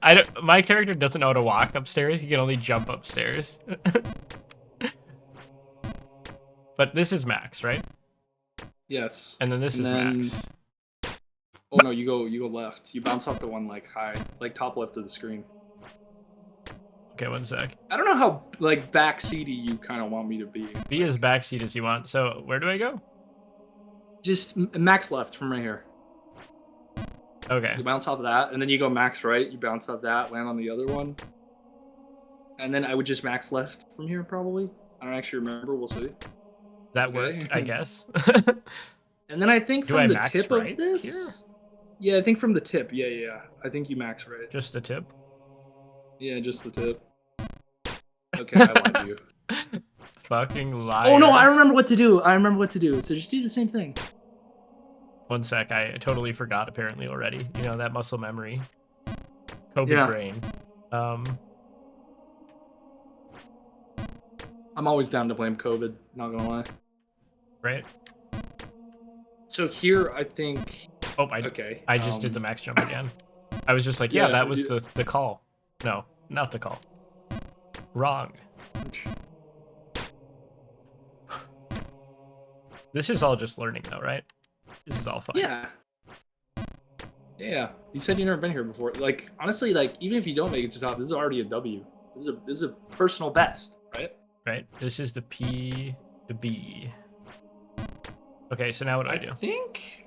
I don't. My character doesn't know how to walk upstairs. He can only jump upstairs. But this is max, right? Yes. And then this And is then- max. Oh no, you go left. You bounce off the one like high, like top left of the screen. Okay, one sec. I don't know how like backseaty you kind of want me to be. Be as backseat as you want. So where do I go? Just max left from right here. Okay. You bounce off of that, and then you go max right. You bounce off that, land on the other one, and then I would just max left from here probably. I don't actually remember. We'll see. That Okay. worked, I guess. And then I think Do from I the max tip right of this. here? Yeah, I think from the tip. Yeah. I think you max right. Just the tip. Yeah, just the tip. Okay, I lied to you. Fucking liar. Oh no, I remember what to do. So just do the same thing. One sec, I totally forgot apparently already. You know, that muscle memory. Kobe Yeah. brain. I'm always down to blame COVID, not gonna lie. Right? So here, I think. Oh, Okay. I just did the max jump again. I was just like, yeah, Yeah, that was you- the call. No, not the call. Wrong. This is all just learning though, right? This is all fun. Yeah. Yeah. You said you've never been here before. Like, honestly, like, even if you don't make it to top, this is already a W. This is a personal best, right? Right? This is the P, the B. Okay, so now what do I do? think.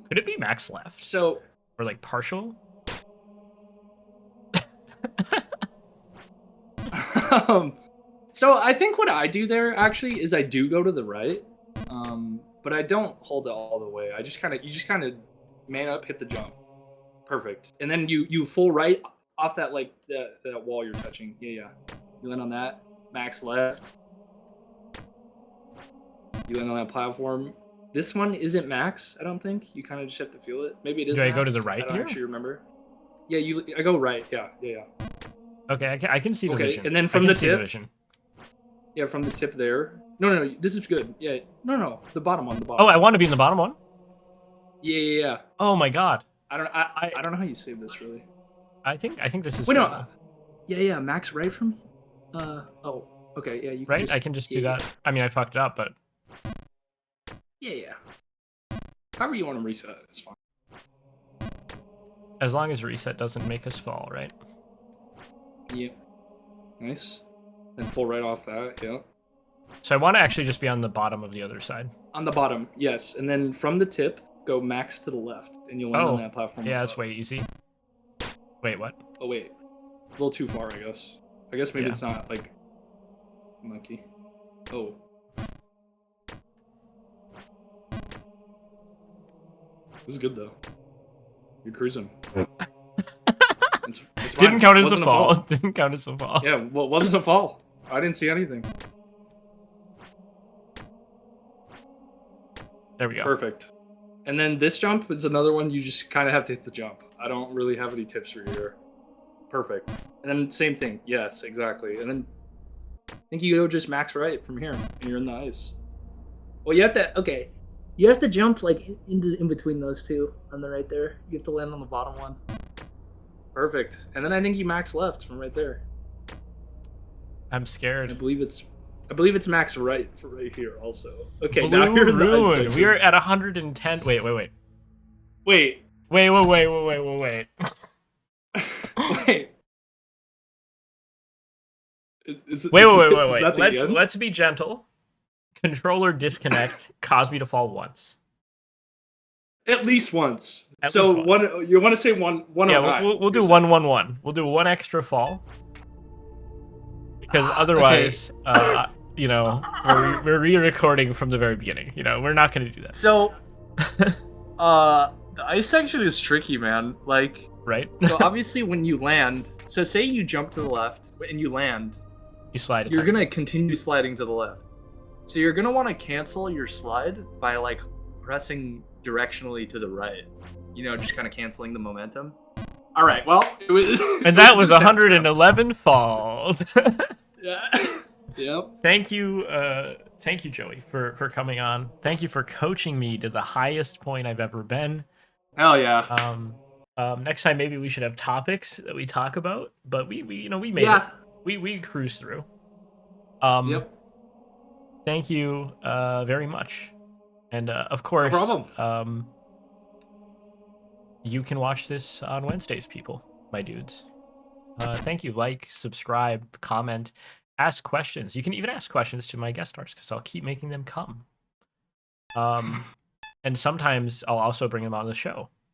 Could it be max left? So, Or like partial? so I think what I do there actually is I do go to the right, but I don't hold it all the way. You just kind of man up, hit the jump, perfect, and then you full right off that like that wall you're touching. Yeah. You land on that, max left. You land on that platform. This one isn't max, I don't think. You kind of just have to feel it. Maybe it is. Do I go to max. the right I don't here? actually remember. Yeah, I go right. Yeah. Okay, I can see the Okay, vision. and then I from can the see tip- vision. Yeah, from the tip there. No, this is good. Yeah, no, the bottom one, the bottom. Oh, I want to be in the bottom one? Yeah. Oh my god. I don't know how you save this really. I think this is Wait, good. no. Yeah, max right from. Oh, okay, yeah, you can Right? just, I can just do yeah, that. I mean, I fucked it up, but Yeah. However you want to reset, it's fine. As long as reset doesn't make us fall, right? Yep. Nice. And full right off that, yeah. So I want to actually just be on the bottom of the other side. On the bottom, yes. And then from the tip, go max to the left, and you'll land on that platform. Yeah, above. that's way easy. Wait, what? Oh, wait. A little too far, I guess. I guess maybe Yeah. it's not, like, monkey. Oh. This is good, though. You're cruising. It's fine. Didn't count as a Wasn't fall. Didn't count as a fall. Yeah, well, it wasn't a fall. I didn't see anything. There we go. Perfect. And then this jump is another one you just kind of have to hit the jump. I don't really have any tips for you here. Perfect. And then same thing. Yes, exactly. And then I think you go just max right from here, and you're in the ice. Well, you have to. Okay, you have to jump like in between those two on the right there. You have to land on the bottom one. Perfect. And then I think you max left from right there. I'm I scared. believe it's max right for right here also. Okay, Blue now you're in the ice ruin. section. We're at 110. Wait. Wait. Wait. Wait. Is it- Wait. is that the end? Let's be gentle. Controller disconnect caused me to fall once. At least once. At So least once. one. You want to say one? Yeah, we'll do 1-1-1. We'll do one extra fall. Because otherwise, you know, we're re-recording from the very beginning. You know, we're not going to do that, So, the ice section is tricky, man. Like, right? so obviously when you land, so say you jump to the left and you land, You slide. you're gonna continue sliding to the left. So you're gonna want to cancel your slide by like pressing directionally to the right. You know, just kind of canceling the momentum. All right. Well, it was, And that was 111 falls. Yeah. Yep. Thank you, Joey, for coming on. Thank you for coaching me to the highest point I've ever been. Hell yeah. Next time maybe we should have topics that we talk about, but we made it. We cruise through. Yep. Thank you very much, and of course, No problem. You can watch this on Wednesdays, people, my dudes. Thank you. Like, subscribe, comment, ask questions. You can even ask questions to my guest stars because I'll keep making them come. And sometimes I'll also bring them on the show.